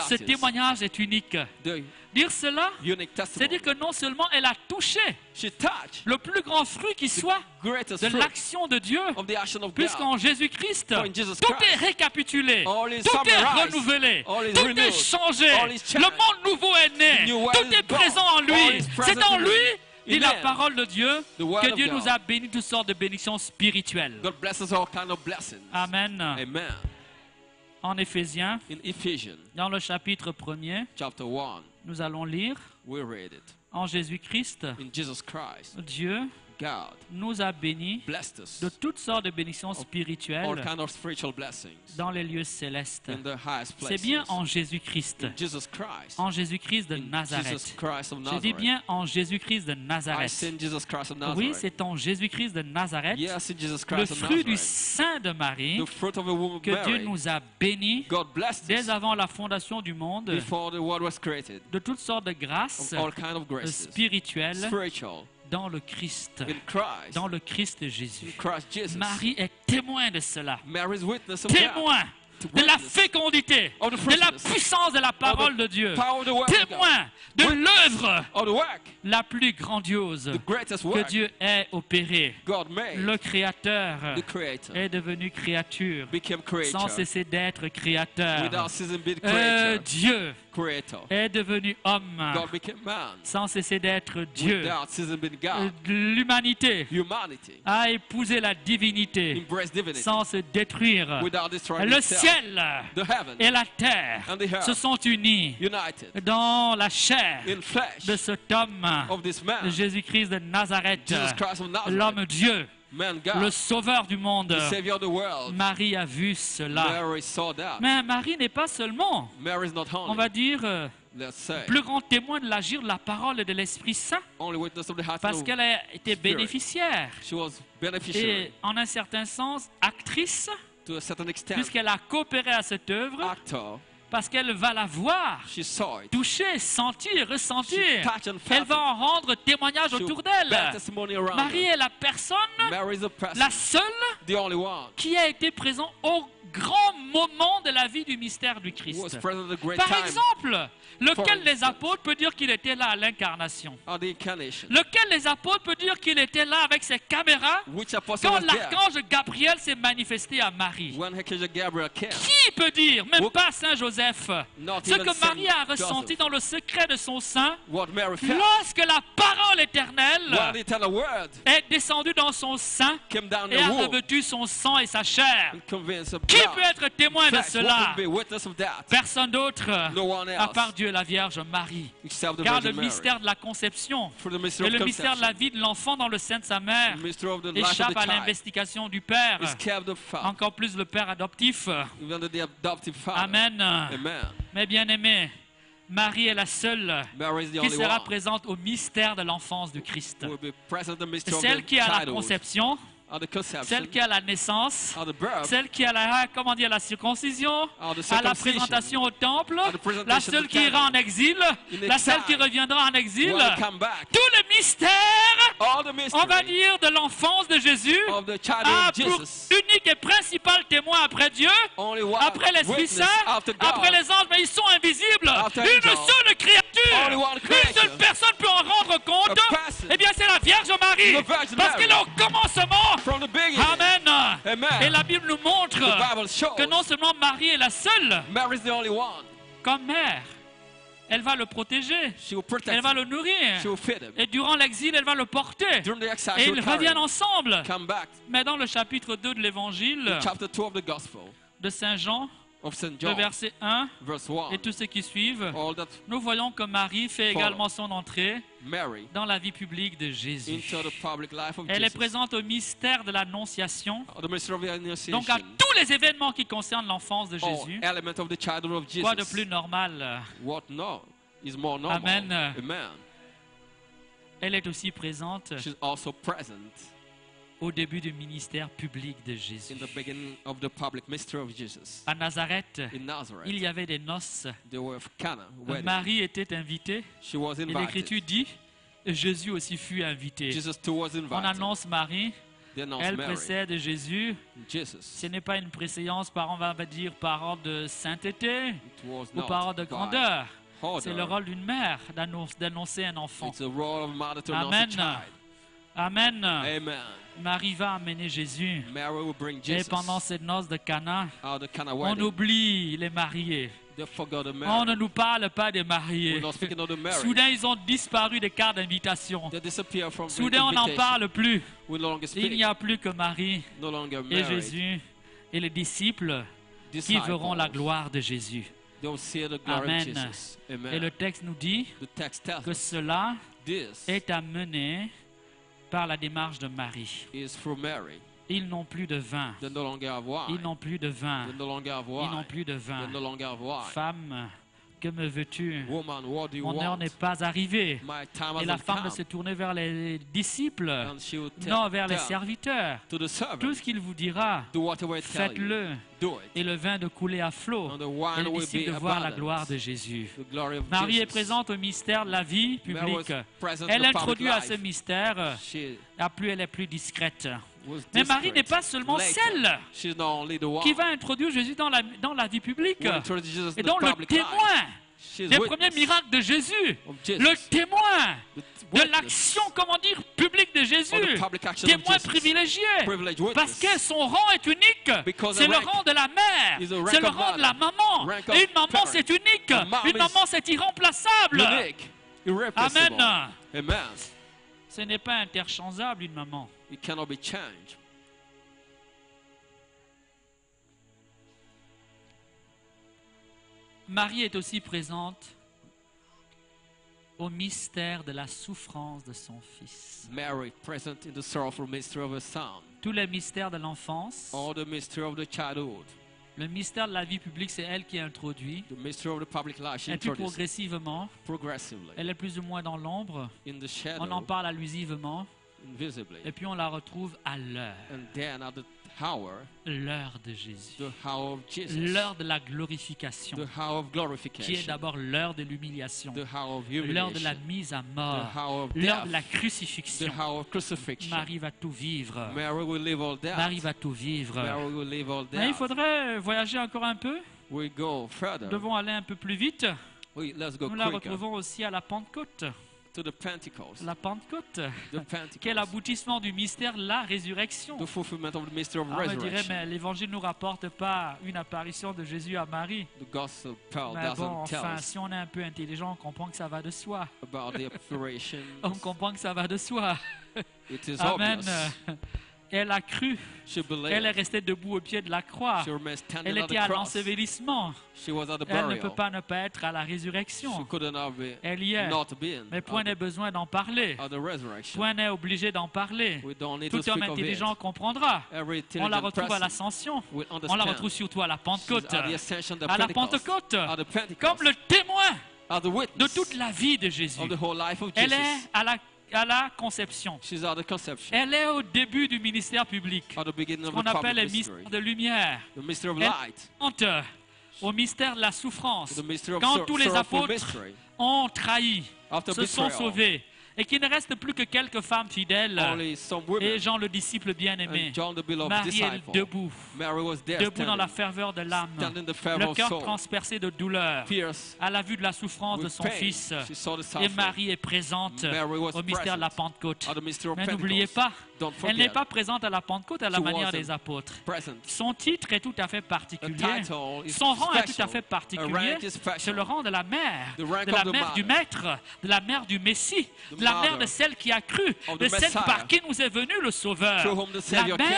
Ce that is témoignage est unique. the Dire cela, unique c'est testimony. dire que non seulement elle a touché She touched le plus grand fruit qui soit greatest de fruit l'action de Dieu, of the action of God. puisqu'en Jésus-Christ, For in Jesus tout Christ, est récapitulé, all is tout est summarized, renouvelé, all is tout est renewed, changé, all is le changed. monde nouveau est né, The new world tout is est born, présent en all lui. is C'est present en in lui, him. dit la Amen. parole de Dieu, The word que of Dieu God. nous a bénis toutes sortes de bénédictions spirituelles. God bless us all kind of blessings. Amen. Amen. En Éphésiens, In Ephesians dans le chapitre 1er, chapter 1, nous allons lire we read it. en Jésus-Christ, In Jesus Christ, Dieu God nous a bénis blessed us de toutes sortes de bénédictions all spirituelles kind of spiritual blessings dans les lieux célestes. in the highest C'est places. bien en Jésus-Christ, In Jesus Christ. en Jésus-Christ de In Jesus Nazareth. Christ of Je dis Nazareth. bien en Jésus-Christ de I Nazareth. say in Jesus Christ of Oui, Nazareth. c'est en Jésus-Christ de Nazareth, Yes, in Jesus le Christ of fruit du Nazareth. sein de Marie, The fruit of a woman que Dieu Mary. nous a bénis God blessed dès us avant la fondation du monde before the world was created. de toutes sortes de Of grâces all kind of graces. spirituelles Spiritual. dans le Christ, In Christ. dans le Christ In Jésus. Christ Jesus. Marie est témoin de cela, Mary's witness of God. témoin de la fécondité, Of the de la fruitfulness. puissance de la parole de Dieu, Power of the word of God. témoin de l'œuvre Of the work. la plus grandiose The greatest que work Dieu ait opérée. God made. Le Créateur The Creator est devenu créature became sans creator. cesser d'être créateur. Without ceasing being creator. Dieu Creator. est devenu homme God became man. sans cesser d'être Dieu. Without ceasing being God. L'humanité Humanity. a épousé la divinité Embraced divinity. sans se détruire. Without destroying Le itself. ciel The heaven. et la terre And the earth. se sont unis United. dans la chair In flesh. de cet homme, Of this man. de Jésus-Christ de Nazareth, Jesus Christ of Nazareth. l'homme Dieu, Man le God. sauveur du monde. The Savior of the world. Marie a vu cela. Mary saw that. Mais Marie n'est pas seulement, Mary is not on only, va dire, let's say, plus grand témoin de l'agir de la parole et de l'Esprit Saint, only witness of the heart parce of qu'elle a été Spirit. bénéficiaire She was beneficiary et en un certain sens actrice, to a certain extent. puisqu'elle a coopéré à cette œuvre, Actor, parce qu'elle va la voir, she saw it. toucher, sentir, She ressentir. touched and Elle felt va it. en rendre témoignage She autour bear d'elle. testimony around Marie her. est la personne, Mary is a person, la seule the only one qui a été présente au grand moment de la vie du mystère du who was Christ. present at the great Par time exemple, lequel For des instance. apôtres peut dire qu'il était là à l'incarnation? of the incarnation. Lequel des apôtres peut dire qu'il était là avec ses caméras Which apostle quand was there l'archange Gabriel s'est manifesté à Marie? when Archangel Gabriel came? Qui peut dire, même Who- pas Saint Joseph, Not ce even que Saint Marie a Joseph. ressenti dans le secret de son sein What Mary felt lorsque la parole when éternelle the eternal word est descendue dans son sein came down et the a womb revêtu son sang et sa chair? and convinced of Qui God. peut être témoin de Fact, who cela? can be witness of that? Personne d'autre, No one à part else Dieu, la Vierge Marie. except the Car le Virgin Mary. mystère de la conception For the mystery et of le mystère de la conception, vie de l'enfant dans le sein de sa mère the mystery of the life of échappe the à child l'investigation du Père, is kept the fact, encore plus le Père adoptif. even the adoptive father. Amen. Amen. Mais bien aimé, Marie est la seule Mary is the qui only sera one présente au mystère de l'enfance du Christ. who will be present at the mystery of Celle the qui a la childhood, conception, of the conception, celle qui a la naissance, of the birth, celle qui a la, comment dire, la circoncision, of the à la circumcision, présentation au temple, of the presentation la of seule the qui ira en temple, exil, in la seule exile, qui reviendra en exil. will come back. Tout le mystère, All the on va mystery dire, de l'enfance de Jésus of the a childhood of pour Jesus, unique et principal témoin après Dieu, only one après l'Esprit witness Saint, after God, après les anges, mais ils sont invisibles. After Une angels. seule créature, Only one une creature. seule personne peut en rendre compte. A person. Eh bien, c'est la Vierge Marie, The Virgin parce Mary. qu'elle est au commencement. from the beginning. Amen. Amen. Et la Bible nous montre The Bible shows que non seulement Marie est la seule, Mary is the only one. comme mère, elle va le protéger, She will protect elle va him. le nourrir. She will feed him. Et durant l'exil, elle va le porter. During the exile, Et she ils will carry reviennent him. ensemble. Come back. Mais dans le chapitre 2 de l'Évangile Chapter 2 of the Gospel de Saint Jean, of St. le John, verset 1 verse et 1. tous ceux qui suivent, All that nous voyons que Marie fait Follow. également son entrée Mary dans la vie publique de Jésus. into the public life of Elle est Jesus. présente au mystère de l'Annonciation, The mystery of the Annunciation. donc à tous les événements qui concernent l'enfance de All Jésus. element of the childhood of Jesus. Quoi de plus normal? What no is more normal. Amen. Amen. Elle est aussi présente She's also present au début du ministère public de Jésus. in the beginning of the public mystery of Jesus. À Nazareth, In Nazareth, il y avait des noces. they were of Cana wedding. Marie était invitée She was et invited. l'Écriture dit Jésus aussi fut invité. Jesus too was On invited. annonce Marie They announced Elle Mary. précède Jésus. Jesus. Ce n'est pas une préséance par, on va dire, par ordre de sainteté It was ou par ordre de not grandeur. by C'est le order. rôle d'une mère d'annoncer un enfant. It's the role of mother to announce Amen. a child. Amen. Amen. Marie va amener Jésus. Mary will bring Et Jesus pendant ces noces de Cana, out of Cana on wedding. oublie les mariés. They forgot the On Mary. ne nous parle pas des mariés. We're not speaking of the Mary. Soudain, ils ont disparu des cartes d'invitation. They disappear from Soudain, on n'en invitation. parle plus. We no longer Il n'y speak. a plus que Marie No longer et married. Jésus et les disciples qui Disciples. verront la gloire de Jésus. They will see the glory Amen. of Jesus. Amen. Et le texte nous dit The text tells que us cela this est amené par la démarche de Marie. is through Mary. Ils n'ont plus de vin. They no longer have wine. Ils n'ont plus de vin. They no longer have Ils wine. n'ont plus de vin. They no longer have wine. Femme, que me veux-tu? Woman, what do you Mon heure want? n'est pas arrivée. My time Et la hasn't femme come. se tournait vers les disciples, And she will non, vers les tell serviteurs. to the servant, Tout ce qu'il vous dira, do whatever I tell you. faites-le. Do it. Et le vin de couler à flot. And the Et wine les will disciples de be voir la abundant. gloire de Jésus. The glory of Marie est Jesus. présente au mystère de la vie Mary was publique. present in Elle the public introduit à life. ce mystère, She elle est plus discrète. was Mais Marie discreet. n'est pas seulement Later, celle she's not only the one qui va introduire Jésus dans la vie publique who introduced Jesus et in the donc le public life. témoin She's des witness premiers miracles de Jésus, of Jesus. le témoin The de witness l'action, comment dire, publique de of the Jésus, public action of témoin Jesus. privilégié, Privileged parce witness. que son rang est unique. Because C'est the le rank rang de la mère, is the rank c'est le of rang de la mother. maman. Rank of Et une maman, parent. c'est unique. A mom Une is maman, c'est irremplaçable. Unique. Irreplaceable. Amen. Amen. Ce n'est pas interchangeable, une maman. It cannot be changed. Marie est aussi présente au mystère de la souffrance de son fils. Mary, present in the sorrowful mystery of her son. Tous les mystères de l'enfance, All the mystery of the childhood. le mystère de la vie publique, c'est elle qui introduit. The mystery of the public life. She Et puis introduced progressivement, progressively. elle est plus ou moins dans l'ombre. In the On shadow. en parle allusivement. Invisibly. Et puis on la retrouve à l'heure. And then at the hour, L'heure de Jésus. the hour of Jesus. L'heure de la glorification. The hour of Qui est glorification. d'abord l'heure de l'humiliation. The hour of L'heure de la humiliation. mise à The mort. hour of L'heure death. de la The crucifixion. hour of crucifixion. Marie va tout vivre. Mary will live all that. Marie va tout vivre. Mary will live all Mais il that. faudrait voyager encore un peu. We go further. Nous devons aller un peu plus vite. Let's go Nous la quicker retrouvons aussi à la Pentecôte. to the Pentecost. La Pentecôte, The Pentecost. qui est l'aboutissement du mystère de la résurrection. The fulfillment of the mystery of On me dirait, resurrection. mais l'évangile ne nous rapporte pas une apparition de Jésus à Marie. The gospel Paul Mais doesn't bon, tell enfin, us si on est un peu intelligent, on comprend que ça va de soi. about the apparition. On comprend que ça va de soi. It is Amen. obvious. Elle a cru. She believed. Elle est restée debout au pied de la croix. She remained standing Elle at était the à cross. l'ensevelissement. She was at the Elle ne peut burial. pas ne pas être à la She résurrection. couldn't have been Elle y est. not been Mais point n'est besoin d'en parler. at the resurrection. Point n'est obligé d'en parler. We don't need to Tout homme speak of it. intelligent comprendra. Every On la intelligent retrouve à person l'ascension. will On la understand. retrouve surtout à la She's Pentecôte. at the ascension, the À la Pentecost, Pentecôte, at the Pentecost, comme le témoin at the de witness toute la vie de Jésus. of the whole life of Elle Jesus. est à la conception. She's at the conception, Elle est au début du ministère public. at the beginning Ce of qu'on the appelle public le mystery, mystère de lumière. the mystery of Elle light, honte au mystère de la souffrance. the mystery of Quand tous les sorrowful apôtres mystery. ont trahi, After se sont betrayal, sauvés, et qu'il ne reste plus que quelques femmes fidèles, only some women et Jean le disciple bien-aimé, and John the beloved Marie est disciple. debout, Mary was there debout dans la standing, ferveur de l'âme, standing in the fervor le of cœur soul, transpercé de douleur, fierce à la vue de la souffrance de with son pain. fils. She saw the Et suffering. Marie est présente Mary was au mystère de la present Pentecôte. at the mystery of Mais n'oubliez Pentecost. pas, Don't elle n'est forget, pas présente à la Pentecôte à la She manière wasn't des apôtres. present. Son titre est tout à fait The particulier. title is Son rang est tout à special. fait Her particulier. rank is C'est special. le rang de la mère, The rank de of la the mère du mother. Maître, de la mère du Messie, The de la mère mother de celle qui a cru, of de the celle Messiah. par qui nous est venu le Sauveur. Through whom the La Savior mère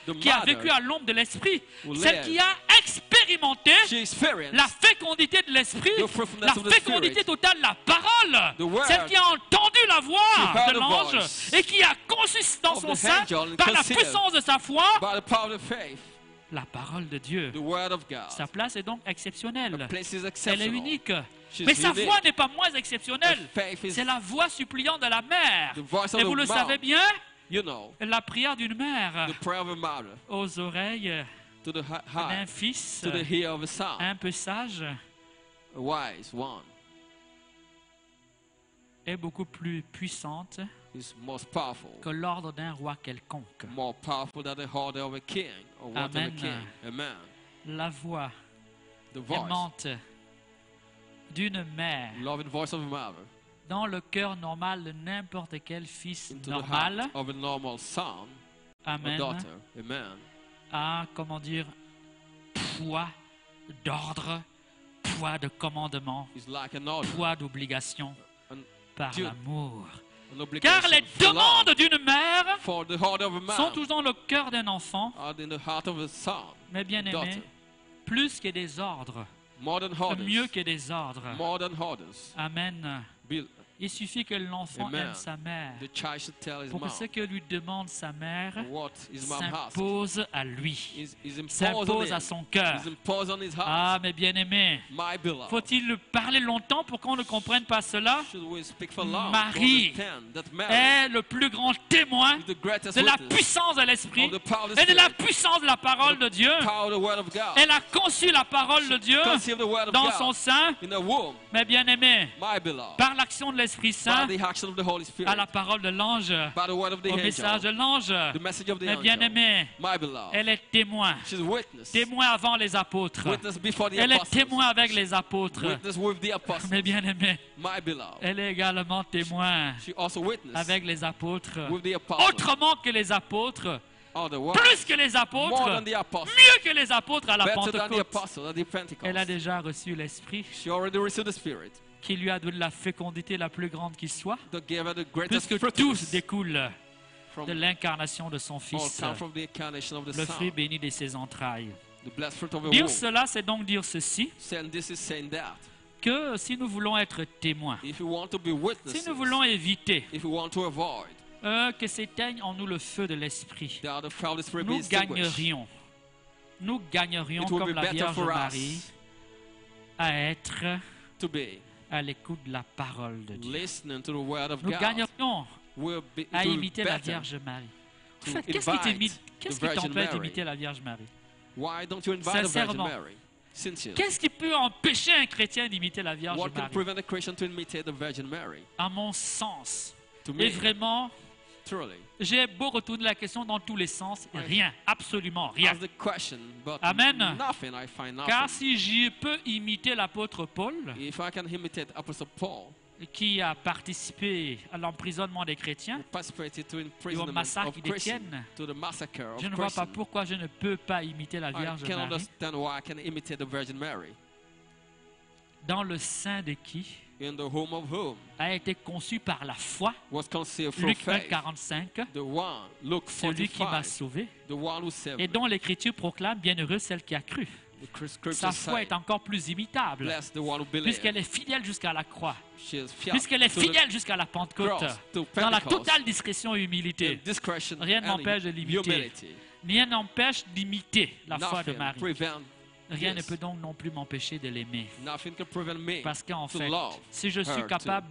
came. The qui a mother vécu à l'ombre de l'Esprit, who celle lived. qui a expérimenté She experienced la fécondité de l'Esprit, the fruitfulness la of the fécondité Spirit. totale de la parole, The word. celle qui a entendu la She voix heard de the l'ange voice et qui a conçu dans of son the sein, angel and par la conceived puissance de sa foi, by the power of faith, la parole de Dieu. the word of God. Sa place est donc exceptionnelle. Her place is Elle est exceptional. unique. She's Mais sa unique. voix n'est pas moins exceptionnelle. Her faith is C'est la voix suppliante de la mère. the voice of Et the vous le mouth. savez bien, You know, la prière d'une mère the prayer of a mother aux oreilles to the d'un heart, fils to the ear of a son, un peu sage a wise one, est beaucoup plus puissante is most powerful. que l'ordre d'un roi quelconque. More powerful than the order of a king or what of a Amen. king. Amen. La voix The voice, aimante d'une mère loving voice of a mother, dans le cœur normal de n'importe quel fils into the normal. heart of a normal son or Amen. daughter. Amen. A, comment dire, poids d'ordre, poids de commandement, It's like an order, poids d'obligation an, par Dieu- l'amour. an obligation Car les for love. demandes d'une mère For the order of a man sont tous dans le cœur d'un enfant, are in the heart of a son, mais bien aimé, daughter. plus que des ordres, More than orders. mieux que des ordres. More than orders. Amen. Be- Il suffit que l'enfant Amen. aime sa mère The child should tell his pour que mom ce que lui demande sa mère what his mom asks. s'impose à lui, Is imposed on s'impose à him. son cœur. Is imposed on his heart. Ah, mes bien-aimés, My beloved. faut-il parler longtemps pour qu'on ne comprenne pas cela? Should we speak for long Marie to understand that Mary Est le plus grand témoin is the greatest de la witness puissance de l'Esprit of the power of the et de la Spirit, puissance de la parole de Dieu. power of the word of God. Elle a conçu la parole de Dieu Conceive the word of dans God son sein, in the womb, mes bien-aimés, my beloved, par l'action de l'Esprit by Saint, the action of the Holy Spirit, à la parole de l'ange, by the word of the au message de angel, l'ange. the message of the Mes angel, bien-aimés, my beloved. elle est témoin. She's witness. Témoin avant les apôtres. Witness before the Elle est apostles. témoin avec les apôtres. Witness with the apostles. Mes bien-aimés, My beloved. elle est également témoin She also witnessed avec les apôtres. with the apostles. Autrement que les apôtres, Otherwise, plus que les more apôtres, than the apostles. mieux que les apôtres à la Better than the Pentecôte. apostles at the Pentecost. Elle a déjà reçu l'Esprit She already received the Spirit qui lui a donné la fécondité la plus grande qui soit, that gave her the greatest puisque tous fruitfulness découlent from de l'incarnation de son all Fils, come from the incarnation of the le fruit Son, béni de ses entrailles. the blessed fruit of a Dire womb. cela, c'est donc dire ceci, Saying this is saying that. que si nous voulons être témoins, If you want to be si witnesses, nous voulons éviter if you want to avoid que s'éteigne en nous le feu de l'Esprit, that the fruit of the Spirit be nous extinguished, nous gagnerions it will comme be la better Vierge for Marie us à être to be à l'écoute de la parole de Dieu. listening to the word of Nous God. gagnerions Will be, it à will be imiter la better. Vierge Marie. En to fait, qu'est-ce invite qui the Virgin t'empêche Mary. d'imiter la Vierge Marie? Why don't you invite the Virgin Sincèrement. Mary? Sincerely. Qu'est-ce qui peut empêcher un chrétien d'imiter la Vierge What can Marie? prevent a Christian to imitate the Virgin Mary? À mon sens, To et me, vraiment, truly. j'ai beau retourner la question dans tous les sens, rien, absolument rien. Ask the question, but Amen. nothing, I find nothing. Car si je peux imiter l'apôtre Paul, If I can imitate Apostle Paul, qui a participé à l'emprisonnement des chrétiens, who participated to et au imprisonment massacre of d'Étienne, Christians, to the massacre of je ne vois pas Christians, pourquoi je ne peux pas imiter la I Vierge can Marie, understand why I can imitate the Virgin Mary. dans le sein de qui In the home of whom a été conçu par la foi, was conceived from Luc 1, faith. 45, The one, Luke celui qui m'a 45, sauvé, the one who saved et me. dont l'Écriture proclame bienheureuse celle qui a cru. The scripture Sa foi say, est encore plus imitable, bless the one who believes. puisqu'elle est fidèle jusqu'à la croix, She is fiat puisqu'elle est to the fidèle jusqu'à la Pentecôte, cross, to dans la Pentecost, totale discrétion et humilité. in discretion Rien and n'empêche de l'imiter. humility. Rien n'empêche d'imiter la foi de Nothing Marie. prevent Rien ne yes. peut donc non plus m'empêcher de l'aimer. Nothing can prevent me Parce qu'en to fait, love si je suis her capable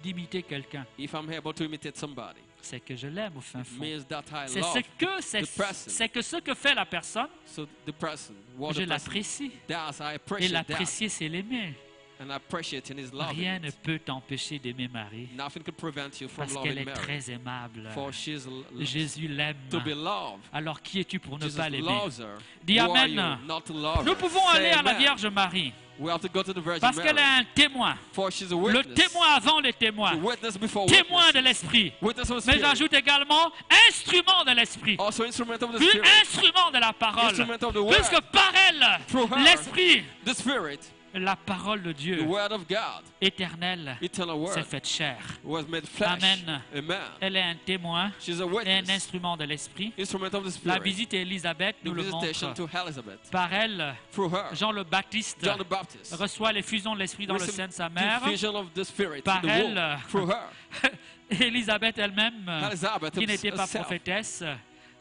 d'imiter quelqu'un, if I'm able to imitate somebody. c'est que je l'aime au fin It fond. means that I C'est love the person. c'est que ce que fait la personne, So the person, what je the person l'apprécie. does, I Et appreciate that. l'apprécier, c'est l'aimer. And I appreciate in his love. Rien ne peut t'empêcher d'aimer Marie. Nothing can prevent you from Parce qu'elle loving est Mary. très aimable. For she's Jésus l'aime. to be loved. Alors qui es-tu pour ne Jesus pas l'aimer? loves her. Dis Who are Amen. you not to love Nous her? pouvons Say aller à la amen. Vierge Marie. We have to go to the Virgin Parce qu'elle est Mary. un témoin. For she's a Le witness. témoin avant les témoins. The witness before Témoin witness. de l'Esprit. Witness of the Mais Spirit. j'ajoute également instrument de l'Esprit. Also instrument of the Puis Spirit. instrument de la parole. Instrument of the word. Puisque par elle, Through her. l'Esprit, The Spirit. la parole de The Dieu word of God. éternelle, Eternal s'est word. faite chair. Was made flesh. Amen. Amen. Elle est un témoin She's a et un witness. instrument de l'Esprit. Instrument of the La Spirit. visite à Élisabeth The nous le visitation montre. to Elizabeth. Par elle, Through her. Jean le Baptiste John the Baptist. reçoit l'effusion de l'Esprit dans le Received sein de sa the mère. vision of the Spirit Par in the elle, womb. Through her. Élisabeth elle-même, Elizabeth qui n'était pas herself prophétesse,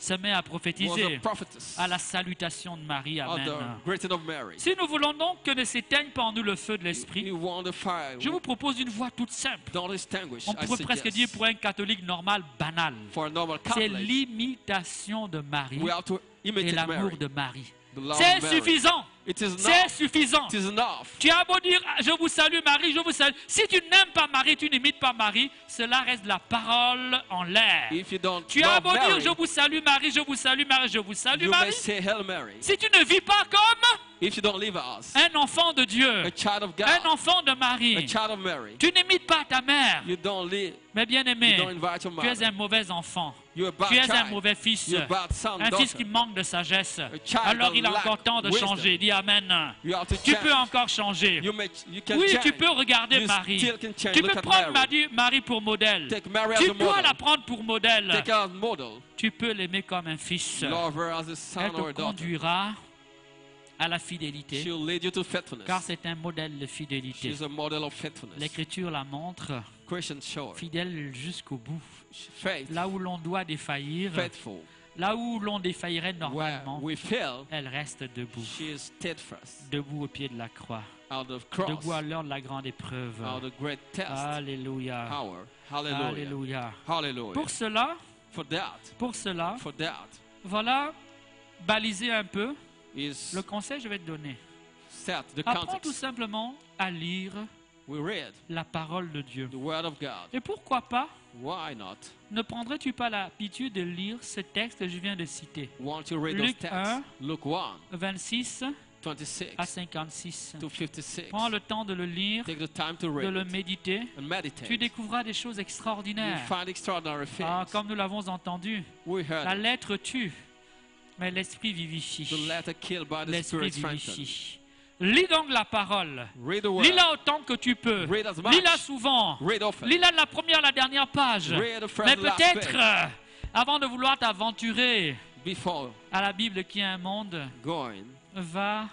se met à was a prophétiser prophetess à la salutation de Marie. of Amen. the greeting of Mary. Si nous voulons donc que ne s'éteigne pas en nous le feu de You l'Esprit, want the fire. je vous propose une voie toute simple. Don't extinguish. On I pourrait presque suggest. dire pour un catholique normal, banal. For a normal C'est Catholic, l'imitation de Marie we have to et imitate l'amour Mary. de Marie. The love C'est of Mary. insuffisant. It is C'est enough. suffisant. It is enough. Tu as beau dire, je vous salue Marie, je vous salue. Si tu n'aimes pas Marie, tu n'imites pas Marie, cela reste de la parole en l'air. If you don't Tu as love beau dire, Mary, je vous salue Marie, je vous salue Marie, je vous salue you may Marie. say Hail Mary. Si tu ne vis pas comme If you don't live as un enfant de Dieu, a child of God, un enfant de a Marie, child of Mary, tu n'imites pas ta mère. you don't live, Mais bien aimé, you don't invite your tu es un mother. mauvais enfant. You're a bad Tu es un child. mauvais fils. You're a bad son, Un fils daughter. qui manque de sagesse. child Alors that il a lack encore temps de wisdom. changer. Dis Amen. You have to Tu change. peux encore changer. You can Oui, change. tu peux regarder You Marie. still can change. Tu Look peux at prendre Mary. Marie pour modèle. Take Mary as Tu a dois la model. prendre pour modèle. Take her as model. Tu peux l'aimer comme un fils. Love her as a son Elle or a te daughter. conduira à la fidélité, She'll lead you to faithfulness. car c'est un modèle de fidélité. She's a model of faithfulness. L'Écriture la montre Christian show. fidèle jusqu'au bout. Faith. Là où l'on doit défaillir, Faithful. là où l'on défaillirait Where normalement, we fail, elle reste debout. she is steadfast. Debout au pied de la croix. Out of cross. Debout à l'heure de la grande épreuve. Out of great test. Alléluia. Power. Hallelujah. Alléluia. Hallelujah. Pour cela, For that voilà, baliser un peu is le conseil que je vais te donner. set the Apprends tout context. simplement à lire We read la parole de Dieu. the word of God. Et pourquoi pas, Why not? ne prendrais-tu pas l'habitude de lire ce texte que je viens de citer? Won't you read Luc those 1, texts? Luke 1, 26 26 à 56. to 56. Prends le temps de le lire, Take the time to de read le it méditer. and meditate. Tu découvriras des choses You'll extraordinaires. find extraordinary Ah, things. comme nous l'avons entendu, We la heard it. lettre tue, mais l'esprit vivifie. The letter killed by the L'esprit Spirit strengthened. vivifie. Lis donc la parole. Read the word. Lis-la autant que tu peux. Read as much. Lis-la souvent. Read often. Lis-la de la première à la dernière page. Read the first Mais and last peut-être, page. avant de vouloir t'aventurer Before à la Bible qui est un monde, going va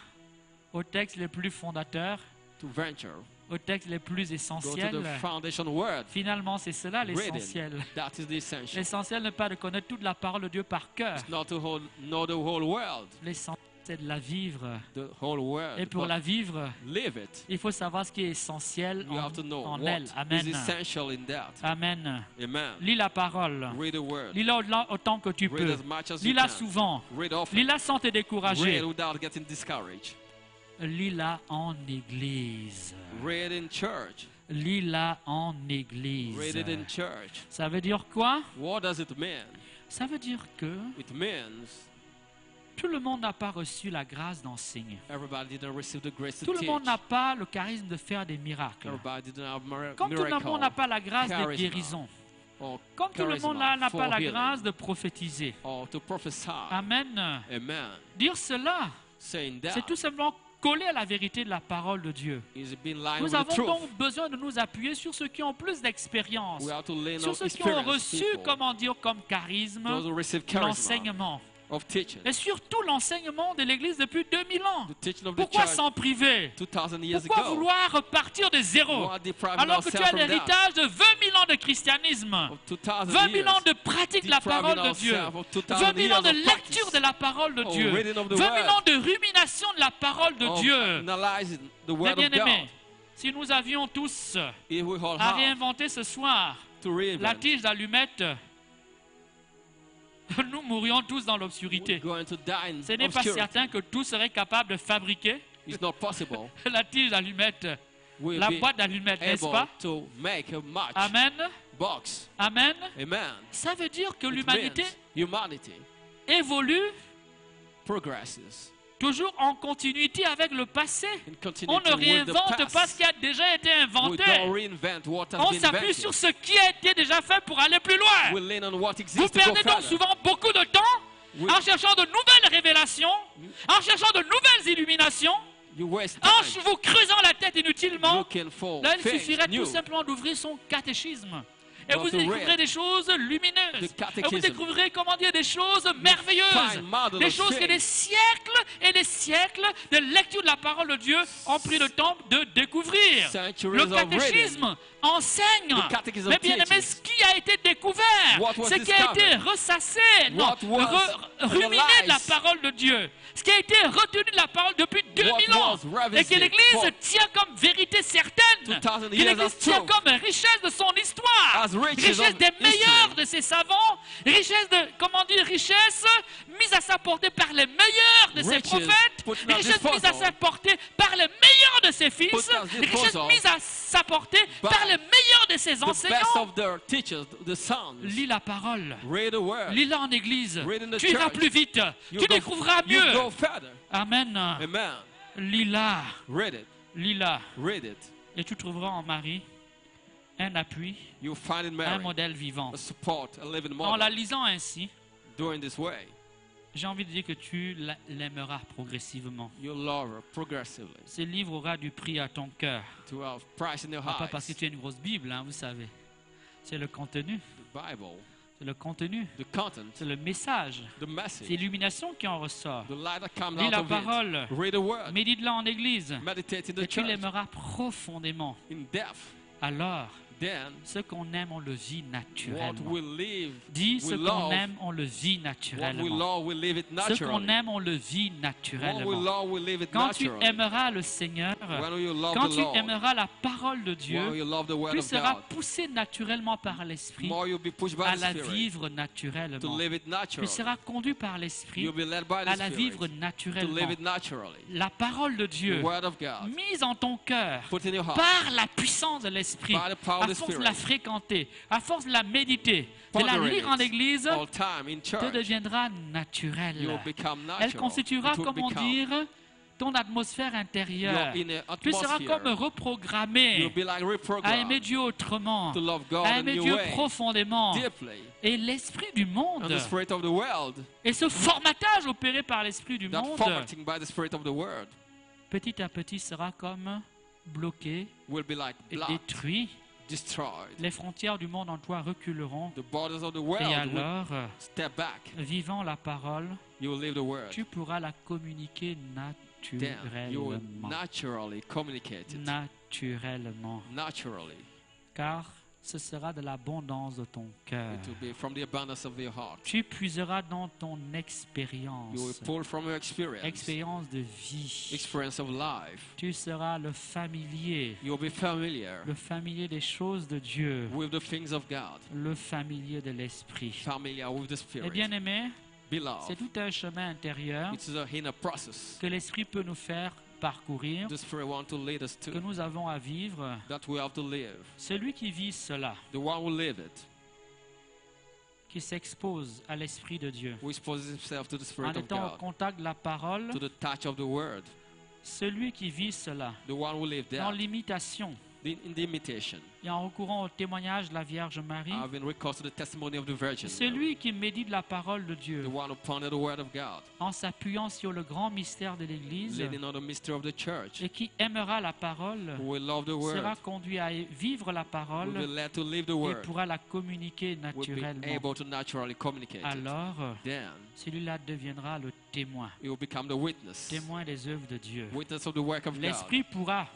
au texte le plus fondateur, to venture, au texte le plus go to essentiel. the foundation word. Finalement, c'est cela Read l'essentiel. it. That is the essential. L'essentiel n'est pas de connaître toute la parole de Dieu par cœur. It's not to know the whole world, L'essentiel, c'est de la vivre. the whole world. Et pour but la vivre, live it. il faut savoir ce qui est essentiel You have to know en what elle. is Amen. essential in that. Amen. Amen. Lis la parole. Read the word. Lis-la autant que tu Read peux. as much as you Lis-la can. souvent. Read often. Lis-la sans te décourager. Read without getting discouraged. Lis-la en église. Read in church. Lis-la en église. Read it in church. Ça veut dire quoi? What does it mean? Ça veut dire que It means tout le monde n'a pas reçu la grâce d'enseigner. everybody didn't receive the grace to Tout le teach. monde n'a pas le charisme de faire des miracles. Everybody didn't have Comme tout le monde n'a pas la grâce de charisma, guérison. or Comme tout le charisma monde n'a for pas la healing, grâce de prophétiser. or to prophesy. Amen. Amen. Dire cela, Saying that c'est tout simplement coller à la vérité de la parole de Dieu. is being lying Nous with the avons truth. donc besoin de nous appuyer sur ceux qui ont plus d'expérience, We have to lean sur on ceux qui ont experienced reçu, people, comment dire, comme charisme, those who receive charisma l'enseignement. of teaching, Et surtout l'enseignement de l'Église depuis 2000 ans. the teaching of the Pourquoi church s'en priver? 2000 years Pourquoi ago. vouloir repartir de zéro Why deprive alors que tu ourselves as from that? l'héritage de 20 000 ans de christianisme, Of 2000 20 000 years, ans de pratique de la depriving parole de Dieu, ourselves of 2000 20 000 ans de years of practice, lecture de la parole de of Dieu, reading of the 20 000 word, ans de rumination de la parole de of Dieu. analyzing the Mais word bien of God. aimé, si nous avions tous If we all à have réinventer ce soir to reinvent, la tige d'allumette, nous mourrions tous dans we're l'obscurité. going to die in Ce n'est pas obscurity. certain que tous seraient capables de fabriquer It's not possible. la tige d'allumette, We'll la be boîte d'allumettes, n'est-ce able pas? to make a match Amen. box. Amen. Amen. Ça veut dire que It l'humanité means humanity évolue progresses toujours en continuité avec le passé. in continuity On ne with the réinvente past. pas ce qui a déjà été We inventé. don't reinvent what has On been s'appuie invented. sur ce qui a été déjà fait pour aller plus loin. We lean on what Vous exists to go perdez donc further. souvent beaucoup de temps We- en cherchant de nouvelles révélations, en cherchant de nouvelles illuminations, You waste en time vous creusant la tête inutilement. looking for Là, il things suffirait new. tout simplement d'ouvrir son catéchisme. Et But vous to découvrirez read des choses lumineuses. the Et vous catechism. découvrirez, comment dire, des choses merveilleuses. find marvelous Des choses que things. des siècles et des siècles de lecture de la parole de Dieu ont pris le temps de découvrir. Centuries Le of catéchisme enseigne. The catechism Mais bien aimé, teaches. ce qui a été découvert, What was ce qui a été discovered. ressassé, non, What was ruminé de la analyzed. parole de Dieu, ce qui a été retenu de la parole depuis 2000 What ans, was revisited et que l'Église for tient comme vérité certaine, 2000 que years l'Église as tient truth. comme richesse de son histoire. As riches richesse of des meilleurs history. de ses savants, richesse de, comment dire, richesse mise à sa portée par les meilleurs de ses Riches prophètes, put at richesse mise à disposal. sa portée par les meilleurs de ses fils, Put at richesse disposal mise à sa portée by par les meilleurs de ses The best enseignants. of their teachers, the sons. Lis la parole. Read the word. Lis-la en église. Read in the Tu iras church. plus vite. You Tu go- découvriras You mieux. go further. Amen. Amen. Lis-la. Read it. Lis-la. Read it. Et tu trouveras en Marie un appui, You find in un Mary modèle vivant. a support, a living En la model. lisant ainsi, Doing this way, j'ai envie de dire que tu l'aimeras progressivement. you'll love her progressively. Ce livre aura du prix à ton cœur. To have price in your Pas parce que eyes. tu as une grosse Bible, hein, vous savez. C'est le contenu. The Bible, C'est le contenu. the content, C'est le message. the C'est message, l'illumination qui en ressort. the light that comes Lis out la of parole. it. Read the word. Médite-la en église. Meditate in Et the tu church. l'aimeras profondément. In depth. Alors, Then, ce qu'on aime, on le vit what naturellement. we live, Dis, ce we qu'on love, aime, on le vit what we naturellement. love, we live it Ce qu'on naturally. aime, on le vit What we naturellement. love, we live it Quand tu naturally. aimeras le Seigneur, When you love quand the tu Lord, aimeras la parole de when Dieu, you love the word tu of seras God, poussé naturellement par l'Esprit more you'll be pushed by à the la Spirit vivre to naturellement. live it Tu naturally. seras conduit par l'Esprit You'll be led by à the la Spirit vivre to live naturellement. it naturally. La parole de The Dieu, word of God, mise en ton cœur, put in your heart, par la puissance de l'Esprit, by the power à of the force de la Spirit, fréquenter, à force de la méditer, de la pondering lire en it église, all time in te church, deviendra you'll naturelle. become Elle natural. constituera, It will comment become dire, ton atmosphère intérieure. your inner Tu seras atmosphere. comme reprogrammé You'll be like à aimer reprogrammed Dieu autrement, to love God à in aimer a new Dieu way, profondément. deeply, Et l'esprit du and monde, the spirit of the world, et ce formatage opéré par l'esprit du that monde, formatting by the spirit of the world, petit à petit sera comme bloqué will be like et blocked, détruit. destroyed. Les frontières du monde en toi reculeront. The borders of the Et world will alors, step back. vivant la parole, You will live the word. tu pourras la communiquer Then you will naturellement. naturally communicate it. Naturellement. Naturally. Car ce sera de l'abondance de ton cœur. It will be from the abundance of your heart. Tu puiseras dans ton You will expérience, pull from your experience, expérience de vie. experience of life. Tu seras le familier You will be familiar des choses de Dieu, with the things of God, le familier de l'esprit. familiar with the Et Spirit. bien aimé, c'est Beloved, tout un chemin intérieur it's a inner process que l'esprit peut nous faire parcourir, the Spirit wants to lead us que to, nous avons à vivre. that we have to live. Celui qui vit cela, The one who live it, qui s'expose à l'esprit de Dieu, who exposes himself to the en Spirit of étant au God, contact de la parole, to the touch of the Word. celui qui vit cela, The one who lived dans there, l'imitation in the imitation, et en recourant au témoignage de la Vierge Marie, having recourse to the testimony of the Virgin, celui qui médite la parole de the Dieu, one who pondered the Word of God, en s'appuyant sur le grand mystère de l'Église, leading on the mystery of the church, et qui aimera la parole, who will love the Word, sera conduit à vivre la will be parole led to live the et Word, pourra la communiquer will be naturellement. able to naturally communicate it. Alors, Then celui-là deviendra le témoin, he will become the witness, témoin des œuvres de Dieu. witness of the work of God. L'Esprit pourra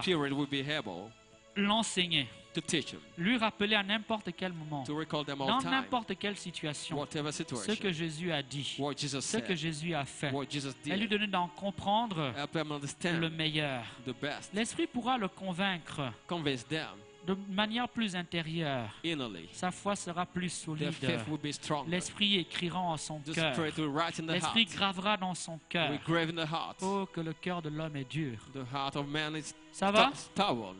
Spirit will be able l'enseigner, to teach him, lui rappeler à n'importe quel moment, to recall them all dans time, n'importe quelle situation, whatever ce que situation, Jésus a dit, what Jesus ce que said, Jésus a fait, what Jesus et lui did, donner d'en comprendre help them le understand meilleur. the best, L'Esprit pourra le convaincre convince them de manière plus intérieure. innerly. Sa foi sera plus Their solide. faith will be stronger. L'Esprit écrira en son The cœur. Spirit will write in the heart, L'Esprit gravera dans son cœur. will grave in the heart. Oh, que le cœur de l'homme est dur. The heart of man is Ça va? stubborn.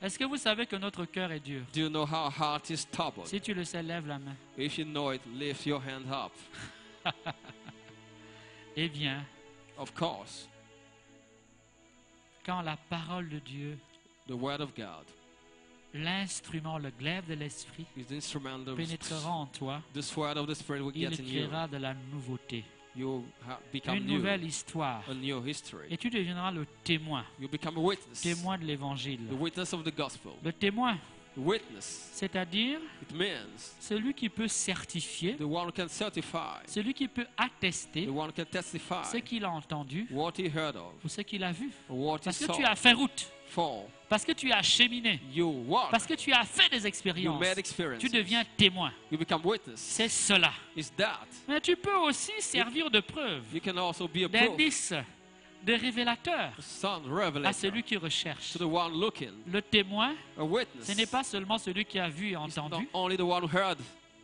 Est-ce que vous savez que notre cœur est dur? Do you know how heart is stubborn? Si tu le sais, lève la main. If you know it, lift your hand up. Eh bien, Of course, quand la parole de Dieu, the Word of God l'instrument, le glaive de l'Esprit, is the instrument of pénétrera en toi, the sword of the Spirit will il get in you. créera de la nouveauté, You become une new, nouvelle histoire. a new history. Et tu deviendras le témoin, You become a witness, témoin de l'Évangile. the witness of the gospel. Le témoin, The witness, c'est-à-dire it means celui qui peut certifier, the one who can certify, celui qui peut attester the one who can testify ce qu'il a entendu what he heard of, ou ce qu'il a vu. or what he Parce que saw. tu as fait route, For parce que tu as cheminé, you walk, parce que tu as fait des you expériences, made experiences, tu deviens témoin. you become witness. C'est cela. Is that Mais tu peux aussi servir de preuve, you can also be a proof, d'indice, de révélateur The Son à revelator. celui qui recherche. To the one looking. Le témoin, A witness. ce n'est pas seulement celui qui a vu et It's not entendu, only the one who heard,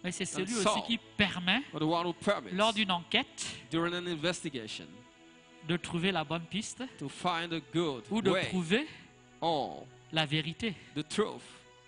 mais c'est celui saw. aussi qui permet, but the one who permits. lors d'une enquête, During an investigation. de trouver la bonne piste To find a good ou de way. prouver Or la vérité. the truth.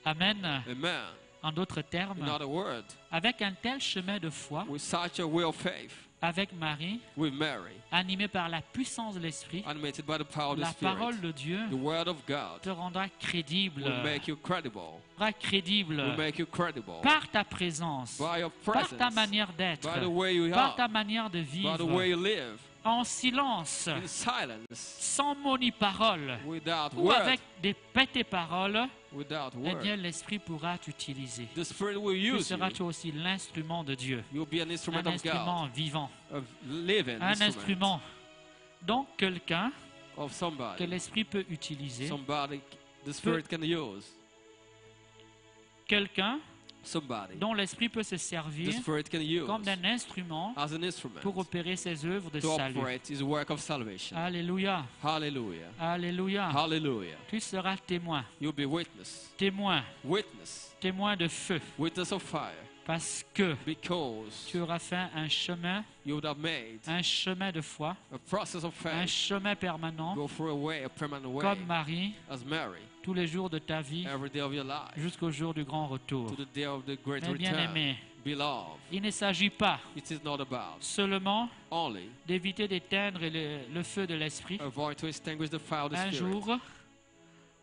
Amen. Amen. En d'autres In termes, other words, avec un tel chemin de foi, with such a way of faith, avec Marie, with Mary, animé par la puissance de l'Esprit, animated by the power of the la Spirit, parole de Dieu the word of God te rendra crédible, will make you credible. Will make you credible. par ta présence, By your par presence. ta manière d'être, By the way you par are. ta manière de By the vivre, way you live. en silence, In silence. sans mot ni parole, Without ou word. avec des petites paroles, Without eh word. bien l'Esprit pourra t'utiliser. The Spirit will Tu use seras you. toi aussi l'instrument de Dieu, You'll be an instrument un of God. instrument vivant, A living un instrument. instrument. Donc quelqu'un Of que somebody. l'Esprit peut utiliser, Somebody the Spirit can use. quelqu'un Somebody. dont l'Esprit peut se The servir Spirit can use. comme d'un instrument As an instrument. pour opérer ses œuvres de To salut. operate his work of salvation. Alléluia, Hallelujah. alléluia. Hallelujah. Tu seras témoin, You'll be witness. témoin, Witness. témoin de feu, Witness of fire. parce que Because tu auras fait un chemin you would have made de foi, a process of un faith. chemin permanent, Go through a way, a permanent way. comme Marie, As Mary. tous les jours de ta vie, Every day of your life. jusqu'au jour du grand retour. To the day of the great Mais bien return. aimé, Beloved. il ne s'agit pas It is not about seulement only d'éviter d'éteindre le feu de l'Esprit avoid to extinguish the fire of the un Spirit. jour,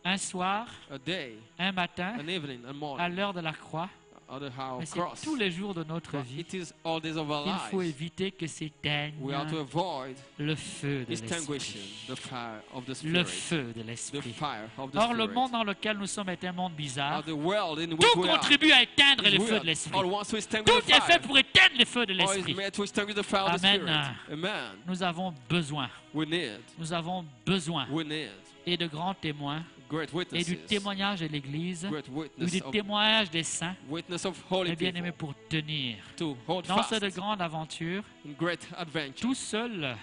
un soir, A day, un matin, an evening, a à morning, l'heure de la croix, or the hour mais of c'est cross. tous les jours de notre But vie. it is all days of our Il faut lives. éviter que s'éteigne We are to avoid le feu de extinguishing l'Esprit. the fire of the Le Spirit. feu de The l'Esprit. fire of the Or, le Spirit. monde dans lequel nous sommes est un monde bizarre. Of the world in which Tout we are. contribue à éteindre is le feu de weird. l'Esprit. All wants to extinguish Tout the est fait fire. pour éteindre le feu de All is l'Esprit. made to extinguish the fire of the Amen. Spirit. Amen. Nous avons besoin, We need. We need et de grands témoins, great et witnesses. du témoignage de l'Église, Great ou witness du of, témoignage des saints, witness of holy et bien aimé people. pour tenir. To hold Dans fast cette grande aventure, in great adventure. tout seul,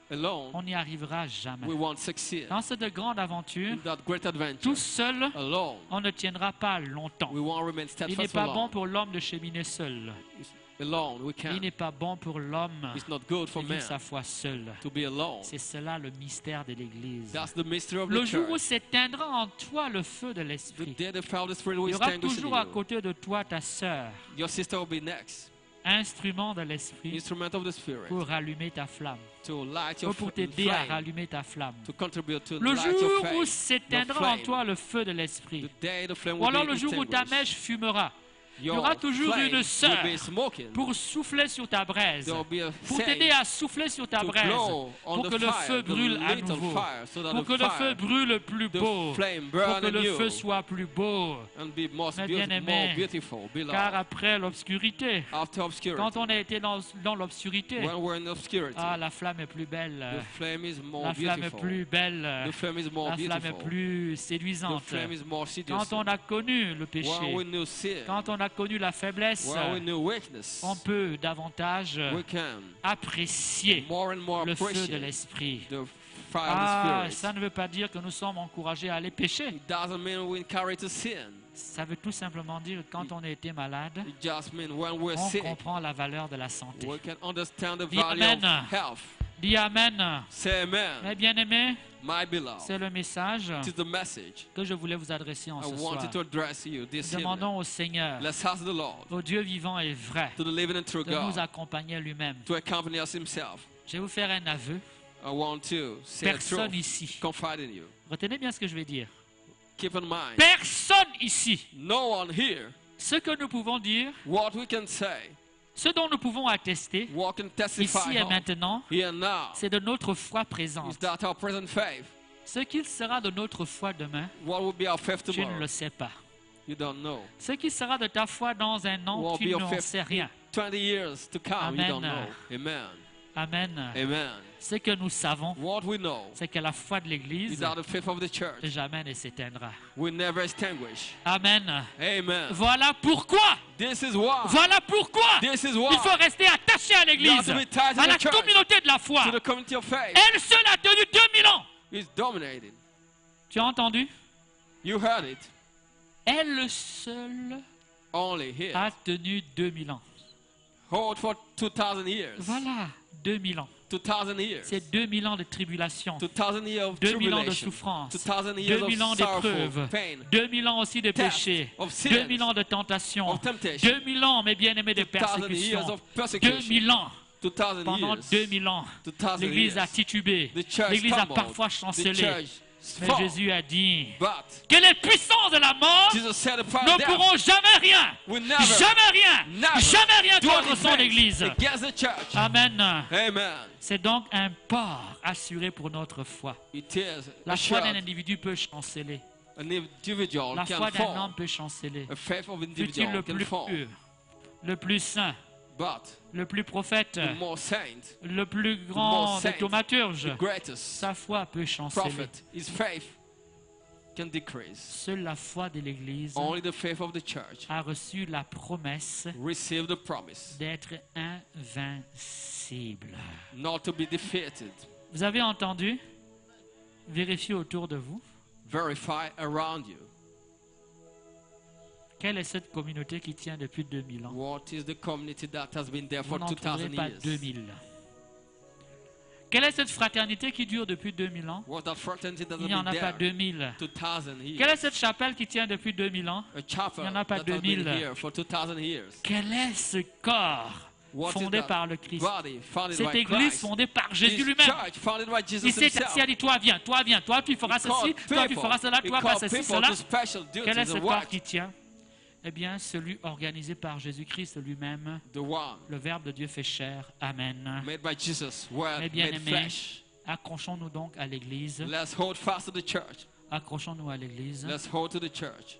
Alone, on n'y arrivera jamais. we won't succeed. Dans cette grande aventure, In that great adventure, tout seul, alone, on ne tiendra pas longtemps. we won't remain Il n'est steadfast pas for bon long. pour l'homme de cheminer seul. Alone, we Il can't. n'est pas bon pour l'homme It's not good de for vivre man sa foi seul. to be alone. C'est cela le mystère de l'Église. That's the mystery of Le the jour où church. s'éteindra en toi le feu de The l'Esprit, day the fire of the Spirit il will y aura extinguish in toujours à you. côté de toi ta sœur, Your sister will be next. instrument de l'Esprit, Instrument of the Spirit. pour rallumer ta flamme, To light ou your pour t'aider à flame. rallumer ta flamme. To contribute to Le light your jour où faith. s'éteindra en flame. toi le feu de l'Esprit, The day the flame ou will alors be le jour où ta extinguished. mèche fumera, il y Your aura toujours flame une sœur will be smoking. pour souffler sur ta braise, There will be a pour saint t'aider à souffler sur ta to braise, glow on pour the que le fire, feu the brûle à little nouveau, fire, so that pour the que le feu fire, brûle plus the beau, flame pour burn que le anew feu soit plus beau. and be more Mais bien aimé, beautiful, beloved. Car après l'obscurité, After obscurity, quand on a été dans l'obscurité, when we're in obscurity, la flamme est plus belle, the flame is more la flamme est beautiful. plus belle, The flame is more la flamme est beautiful. plus The séduisante. flame is more seducing. Quand on a connu le When péché, we knew sin, quand on a connu la faiblesse, when we knew weakness, on peut davantage we can apprécier more and more le feu de appreciate l'Esprit. the fire of the Spirit. Ça ne veut pas dire que nous sommes encouragés à aller pécher. It doesn't mean we encourage to sin. Ça veut tout simplement dire que quand on a été malade, It just means when we're on sick, comprend la valeur de la santé. we can understand the Dis value Amen. of health. Dis Amen. Say amen. Mes bien-aimés, My beloved, c'est le message it is the message que je voulais vous adresser en I ce soir. wanted to address you this Demandons evening. au Seigneur, Let's ask the Lord, au Dieu vivant et vrai, to the living and true de nous God, accompagner lui-même. to accompany us himself. Je vais vous faire un aveu. I want to say the Personne truth, ici. confide in you. Retenez bien ce que je vais dire. Keep in mind, Personne ici. no one here, Ce que nous pouvons dire, what we can say, ce dont nous pouvons attester, what can testify ici et of, maintenant, here and now, c'est de notre foi is présente. that our present faith. Ce qu'il sera de notre foi demain, What will be our faith tu ne tomorrow? le sais pas. You don't know. Ce qui sera de ta foi dans un an, What tu will be n'en your faith sais rien. 20 years to come, you Amen. don't know. Amen. Amen. Amen. Ce que nous savons, what we know, c'est que la foi de l'Église is that the faith of the church jamais ne s'éteindra. will never extinguish. Amen. Amen. Voilà pourquoi. This is why. Voilà pourquoi. This is why. Il faut rester attaché à l'Église, à la communauté de la foi. To the community of faith. Elle seule a tenu 2000 ans. Is dominating. Tu as entendu? You heard it. Elle seule Only here. a tenu 2000 ans. Hold for 2000 years. Voilà, 2000 ans. 2000 years. C'est 2000 ans de tribulation, 2000 years of 2000 ans de tribulation. souffrance, 2000 years 2000 ans of d'épreuves, sorrow, pain, 2000 ans aussi de péché, of sin, 2000 ans de tentation, of temptation, 2000 ans, mes bien-aimés, de 2000 years persécution, of persecution, 2000 ans. 2000 Pendant years, 2000 ans, 2000 l'Église a years. titubé, The church l'Église a stumbled, parfois the chancelé, church mais fought. Jésus a dit But que les puissances de la mort Jesus said the power ne of death pourront jamais rien, will never, jamais rien do contre son anything Église. against the church. Amen. Amen. C'est donc un port assuré pour notre foi. It is La foi d'un assured. individu peut chanceler. An individual La can foi d'un fall. homme peut chanceler. A faith of Fut-il individual le can plus fall. pur, le plus saint, But le plus prophète, the more saint, le plus grand more des saint, thaumaturges, the greatest sa foi peut chanceler. prophet, his faith can decrease. Seule la foi de l'Église Only the faith of the church a reçu la promesse receive the promise d'être invincible. not to be defeated. Vous avez entendu? Vérifiez autour de vous. Verify around you. Quelle est cette communauté qui tient depuis 2000 ans? What is the community that has been there Vous for n'en trouverez 2000 pas years? 2000. Quelle est cette fraternité qui dure depuis 2000 ans? What that fraternity that Il has n'y en been a pas there 2000. 2000 years? Quelle est cette chapelle qui tient depuis 2000 ans? A chapel Il n'y en a pas that has been 2000. here for 2000 years. Quel est ce corps What is fondé that par le Christ? body founded Cette by église Christ? fondée par Jésus This lui-même. church founded by Jesus Il s'est himself. assis, a dit, toi viens, toi tu feras He called ceci, toi tu people. feras cela, He toi called feras ceci, people cela. to special duties Quel est ce and corps work. qui tient? Eh bien, celui organisé par Jésus-Christ lui-même, The one le Verbe de Dieu fait chair. Amen. made by Jesus, word Mes made bien-aimés, flesh. accrochons-nous donc à l'Église. Let's hold fast to the church. Accrochons-nous à l'Église. Let's hold to the church.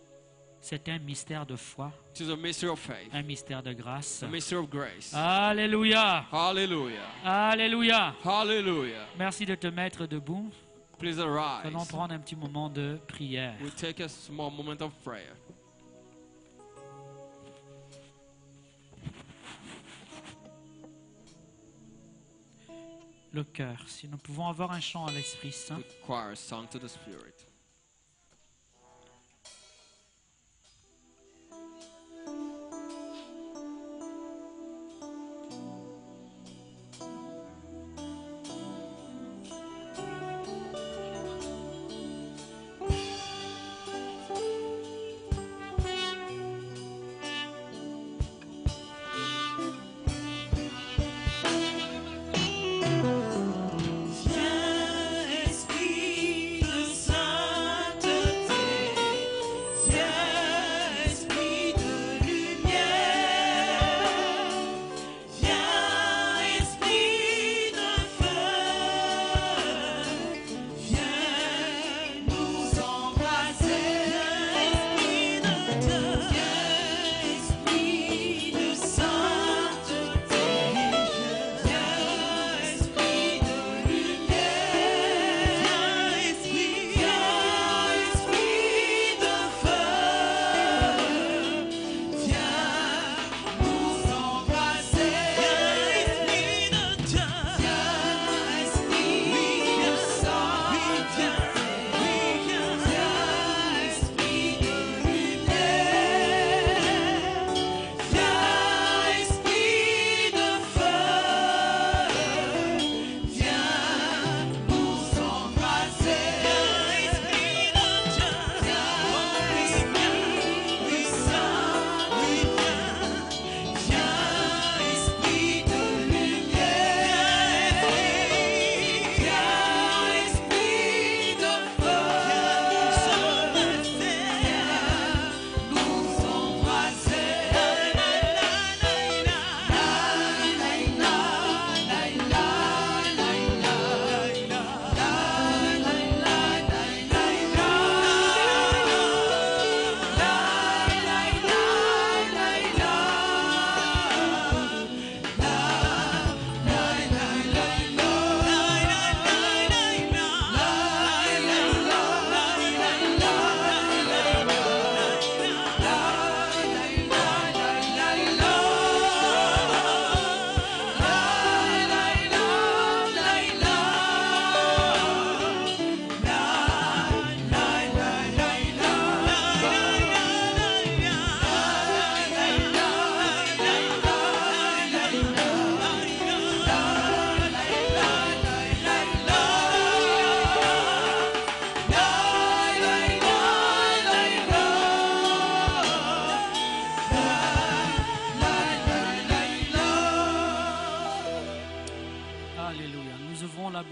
C'est un mystère de foi, It is a mystery of faith, un mystère de grâce. a mystery of grace. Alléluia. Hallelujah. Alléluia. Hallelujah. Merci de te mettre debout. Please Allons arise. prendre un petit moment de prière. We'll take a small moment of prayer. Le cœur. Si nous pouvons avoir un chant à l'Esprit Saint. The choir song to the Spirit. Viens, Esprit Saint.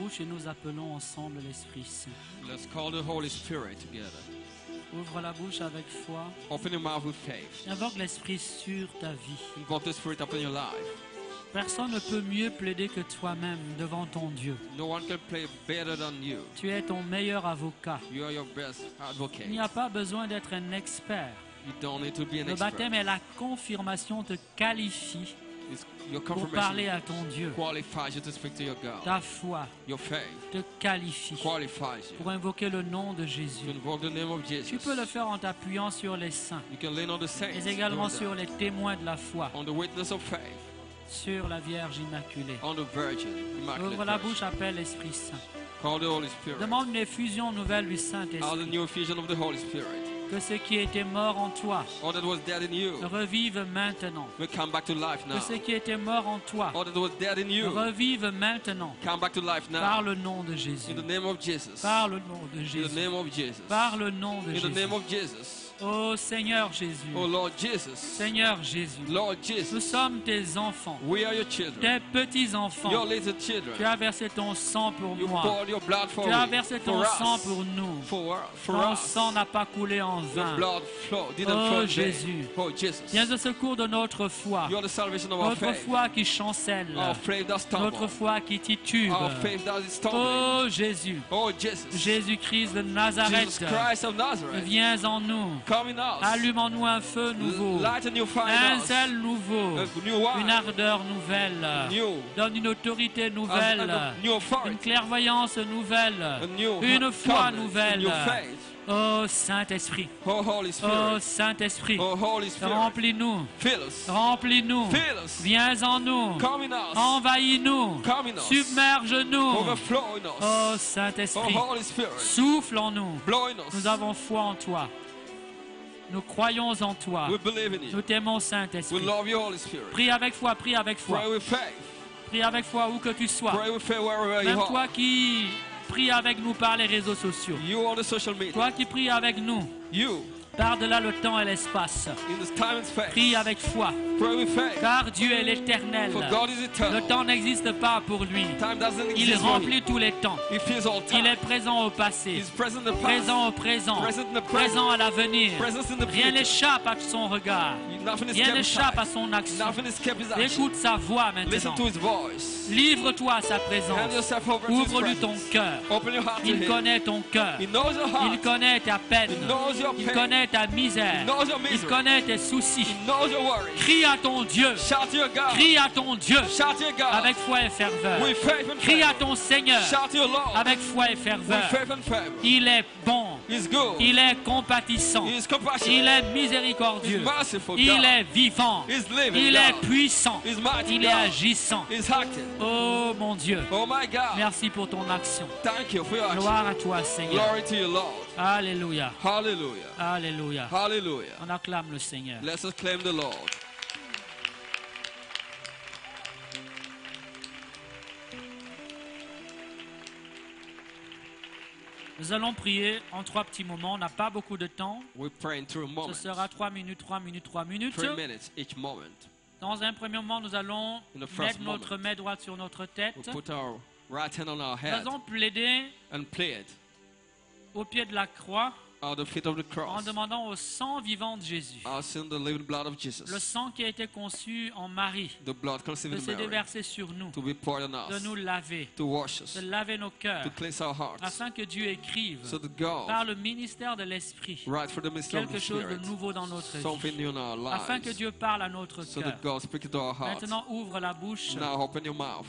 bouche et nous appelons ensemble l'Esprit Saint. Let's call the Holy Spirit together. Ouvre la bouche avec foi. Open your mouth with faith. Invoque l'Esprit sur ta vie. Invoke the Spirit upon your life. Personne ne peut mieux plaider que toi-même devant ton Dieu. No one can play better than you. Tu es ton meilleur avocat. You are your best advocate. Il n'y a pas besoin d'être un expert. You don't need to be an Le expert. baptême et la confirmation te qualifient Your pour confirmation parler à ton Dieu. qualifies you to speak to your God. Ta foi Your faith te qualifie qualifies you pour invoquer le nom de to Jésus. invoke the name of Jesus. Tu peux le faire en t'appuyant sur les saints, You can lean on the saints, mais également do that. sur les témoins de la foi, On the witness of faith, sur la Vierge Immaculée. on the Virgin, Immaculate Ouvre la Virgin. bouche, appelle l'Esprit Saint. Call the Holy Spirit. Demande une effusion nouvelle du All the Saint-Esprit. new effusion of the Holy Spirit. Que ce qui était mort en toi All that was dead in you revive maintenant. will come back to life now. Que ce qui était mort en toi All that was dead in you revive maintenant. come back to life Par now. le nom de Jésus. In the name of Jesus. Par le nom de In the Jésus. name of Jesus. Par le nom de In the Jésus. name of Jesus. Oh Seigneur Jésus. Oh Lord Jesus. Seigneur Jésus. Lord Nous Jesus. sommes tes enfants. We are your children. Tes petits-enfants. Your little Tu children. as versé ton sang pour You moi. poured your blood for Tu as me. versé ton For sang us. pour nous. For Ton us. sang n'a pas coulé en Your vain. blood didn't Oh, flow in vain. Jésus. Oh Jesus. Viens au secours de notre foi. You are the salvation of our Notre faith. foi qui chancelle. Our faith that stumble. Notre foi qui titube. Our faith that is stumbling. Oh Jésus. Oh Jesus. Jésus-Christ de Nazareth. Jesus Christ of Nazareth. Viens en nous. Come in us. Allume en nous un feu nouveau. Light a new fire Un in us. zèle nouveau. A new wine. Une ardeur nouvelle. New. Donne une autorité nouvelle. A new Une authority. clairvoyance nouvelle. A new Une foi covenant. A nouvelle. new faith. Oh Saint-Esprit. Oh Holy Oh Spirit. Saint-Esprit. Oh Holy Spirit. Remplis-nous. Fill us. Remplis-nous. Fill us. Viens en nous. Come in us. Envahis-nous. Come in us. Submerge-nous. Overflow in us. Oh Oh Saint-Esprit. Holy Spirit. Souffle en nous. Blow in us. Nous avons foi en toi. Nous croyons en toi. We believe in Nous you. t'aimons We Saint-Esprit. love you, Holy Spirit. Prie avec foi, prie avec foi. Pray with faith. Prie avec foi où que tu sois. Pray with faith wherever Même you toi are. qui prie avec nous par les réseaux sociaux. You on the social media. Toi qui prie avec nous You par-delà le temps et l'espace. in this time and space. Prie avec foi. Pray with faith. Car Dieu est l'éternel. For God is Le eternal. temps n'existe pas pour lui. Time doesn't Il exist for remplit him. tous les temps. He fills all Il est time. présent au passé. He's present in the past. Présent au présent. Present in the Présent à l'avenir. Presence in the Rien future. n'échappe à son regard. Nothing is Rien kept n'échappe à aside. son action. Nothing is kept his action. Écoute sa voix Listen maintenant. to his voice. Livre-toi à sa Hand présence. yourself over to his Ouvre-lui ton presence. cœur. Open your heart to Il him. connaît ton cœur. He knows your Il heart. connaît ta peine. He knows your Il pain. connaît ta He misère. knows your Il misery. connaît tes soucis. He knows your worries. Crie à ton Dieu. Shout to your God. Crie à ton Dieu Shout to your God. avec foi et ferveur. With faith and Crie à favor. ton Seigneur Shout to your Lord. avec foi et With ferveur. faith and favor. Il est bon. He's good. Il est compatissant. He is compassionate. Il est He's miséricordieux. merciful. Il God. est vivant. He's living. Il est God. puissant. He's mighty. Il est God. agissant. He's active. Oh mon Dieu. Oh my God. Merci pour ton action. Thank you for your action. Gloire à toi, Seigneur. Glory to your Lord. Alléluia. Hallelujah. Alléluia. Hallelujah. On acclame le Seigneur. Let's acclaim the Lord. Nous allons prier en 3 petits moments. On n'a pas beaucoup de temps. We pray in 3 Ce moments. sera 3 minutes, 3 minutes, 3 minutes. 3 minutes each moment. Dans un premier moment, nous allons In the first mettre notre main droite sur notre tête. We put our right hand on our Nous head allons plaider and plead au pied de la croix at the feet of the en cross. demandant au sang vivant de Jésus. Us in the living blood of Le Jesus. sang qui a été conçu en Marie, The blood conceived de in se Mary. déverser sur nous, To be poured on de us. nous laver, To wash us. de laver nos cœurs, To cleanse our hearts. afin que Dieu écrive So that God, par le ministère de l'Esprit right for the mystery of quelque the chose de Spirit, nouveau dans notre something vie, new in our afin que lives. Dieu parle à notre So cœur. that God speaks to our hearts. Maintenant, ouvre la bouche, Now open your mouth.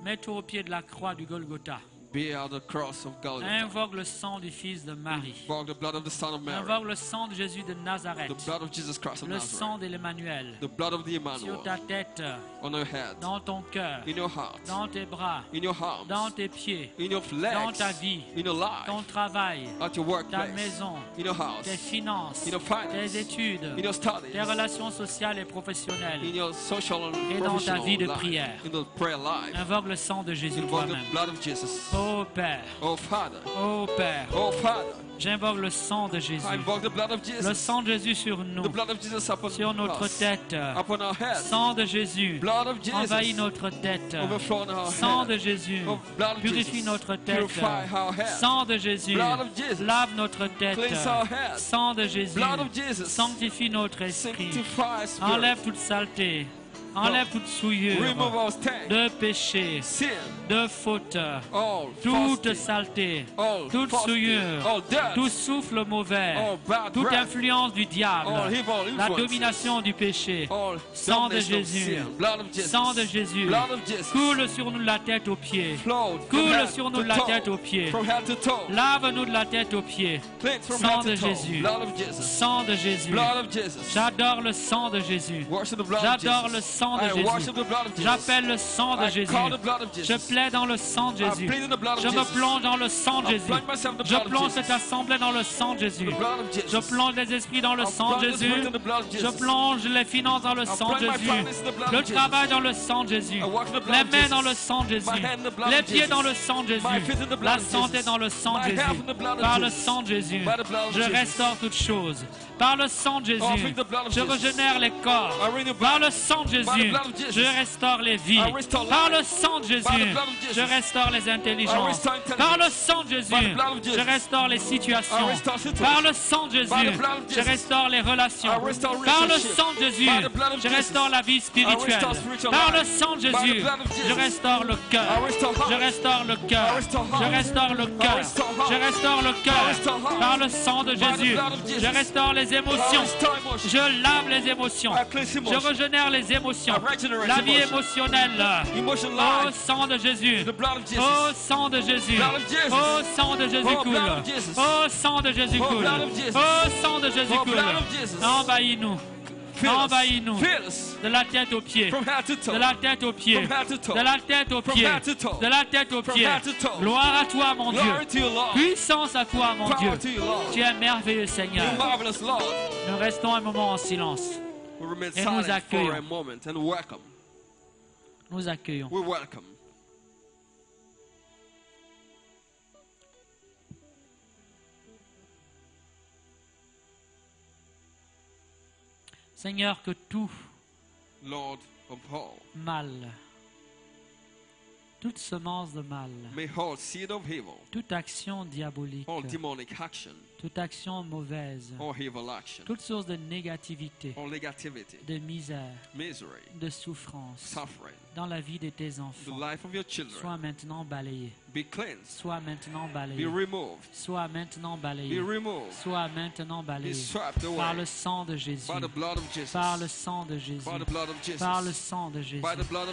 mets-toi au pied de la croix du Golgotha. Be at the cross of Golgotha. Invoque le sang du Fils de Marie. Invoke the blood of the Son of Mary. Invoque le sang de Jésus de Nazareth. The blood of Jesus Christ of Le sang Nazareth. de l'Emmanuel. The blood of the Sur Emmanuel. ta tête, On your head. dans ton cœur, In your heart. dans tes bras, In your arms. dans tes pieds, In your legs. dans ta vie, In your life. ton travail, At your ta workplace. maison, In your house. tes finances, In your finance. tes études, In your studies. tes relations sociales et professionnelles. In your social and Et dans ta professional vie de life. prière. In the prayer life. Invoque le sang de Jésus Invoke the toi-même. blood of Jesus. Ô Père, Oh Father. ô Père, Oh Father. J'invoque le sang de Jésus. I invoke the blood of Jesus. Le sang de Jésus sur nous, The blood of Jesus upon sur notre us, tête. upon our head. Sang de Jésus Blood of Jesus envahit notre tête. overflow on our Sang de head. Jésus Oh, blood of purifie Jesus notre tête. purify our head. Sang de Jésus Blood of Jesus lave notre tête. cleanse our head. Sang de Jésus Blood of Jesus sanctifie notre esprit. sanctify our spirit. Enlève toute saleté. Enlève toute souillure Remove our stain, de péché, sin, de faute, all toute fasting, saleté, all toute fasting, souillure, all dirt, tout souffle mauvais, all bad toute breath, influence du all diable, evil la influences, domination du péché. all Sang de dumbness of Jésus, sin. Blood of Jesus, sang de Jésus, blood of Jesus, coule sur nous de la tête aux pieds. flowed from Coule head sur nous to de la toe, tête aux pieds. from head to toe, Lave-nous de la tête aux pieds. cleansed from Sang head de to toe. Jésus. Blood of Jesus, Sang de Jésus. blood of Jesus. J'adore le sang de Jésus. Worship the blood of J'adore Jesus. le sang de I Jésus. worship the blood of Jesus. J'appelle le sang de I Jésus. call the blood of Je Jesus. plais dans le sang de I Jésus. plead in the blood of Je me Jesus. plonge dans le sang de I Jésus. plunge myself in the Je blood of plonge Jesus. cette assemblée dans le sang de Jésus. The blood of Jesus. Je plonge les esprits dans le I sang de plunge the Jésus. spirit in the blood of Je Jesus. plonge les finances dans le I sang de plunge my Jésus. finances in the blood Le of Jesus. travail dans le sang de Jésus. I walk in the blood Les of mains Jesus. dans le sang de Jésus. My hand in the blood Les of pieds Jesus. dans le sang de Jésus. My feet in the blood La of santé Jesus. dans le sang de My health Jésus. in the blood of Par le Jesus. sang de Jésus. By the blood of Je Jesus. restaure toutes choses. Par le sang de Jésus. Offering the blood of Je Jesus. régénère les corps. I renew Par blood. le sang de By the Jésus. blood of Jesus. Je restaure les vies. I restore Par life. le sang de Jésus. By the blood of Jesus. Je restaure les I intelligences. restore intelligence. Par le sang de Jésus. By the blood of Jesus. Je restaure les situations. I restore situations. Par le sang de By the Jésus. blood of Je Jesus. restaure les relations. I restore Par le relationships. sang de Jésus. By the blood of Je Jesus. restaure la vie I spirituelle. restore spiritual Par le life. sang de By the Jésus. blood of Jesus. Je restaure le cœur. I restore hearts. Je restaure le cœur. I restore Je hearts. restaure le cœur. I restore hearts. Je restaure le I cœur. restore hearts. Par le sang de By the Jésus. blood of Jesus. Je restaure les I émotions. restore emotions. Je lave les émotions. I cleanse Je emotions. régénère les émotions. I regenerate La vie emotions. émotionnelle. Emotion Au life. sang de Jésus. The blood of Jesus. Au sang de Jésus. Blood of Jesus. Au sang de Jésus Oh, coule. blood of Jesus. Au sang de Jésus Oh, coule. blood of Jesus. Au sang de Jésus Oh, coule. blood of Jesus. Envahis-nous. Fill us. Envahis-nous. Fill us. De la tête aux pieds. From head to toe. De la tête aux pieds. From head to toe. De la tête aux From pieds. head to toe. De la tête aux From pieds. head to toe. Gloire à toi, mon Glory Dieu. to you, Lord. Puissance à toi, mon Dieu. Power to you, Lord. Tu es merveilleux, Seigneur. You marvelous Lord. Nous restons un moment en silence. We remain Et nous silent for accueillons. a moment and welcome. Nous accueillons. We welcome. Seigneur, que tout Lord of all, mal, toute semence de mal, may all seed of evil, toute action diabolique, all demonic action, toute action mauvaise, all evil action, toute source de négativité, all negativity, de misère, misery, de souffrance suffering, dans la vie de tes the enfants, life of your children, sois maintenant balayé, be cleansed, sois maintenant be balayé, removed, sois maintenant be balayé, removed, sois maintenant be balayé swept par away le sang de Jésus, by the blood of Jesus, par le sang de Jésus, by the blood of Jesus, par le sang de Jésus. by the blood of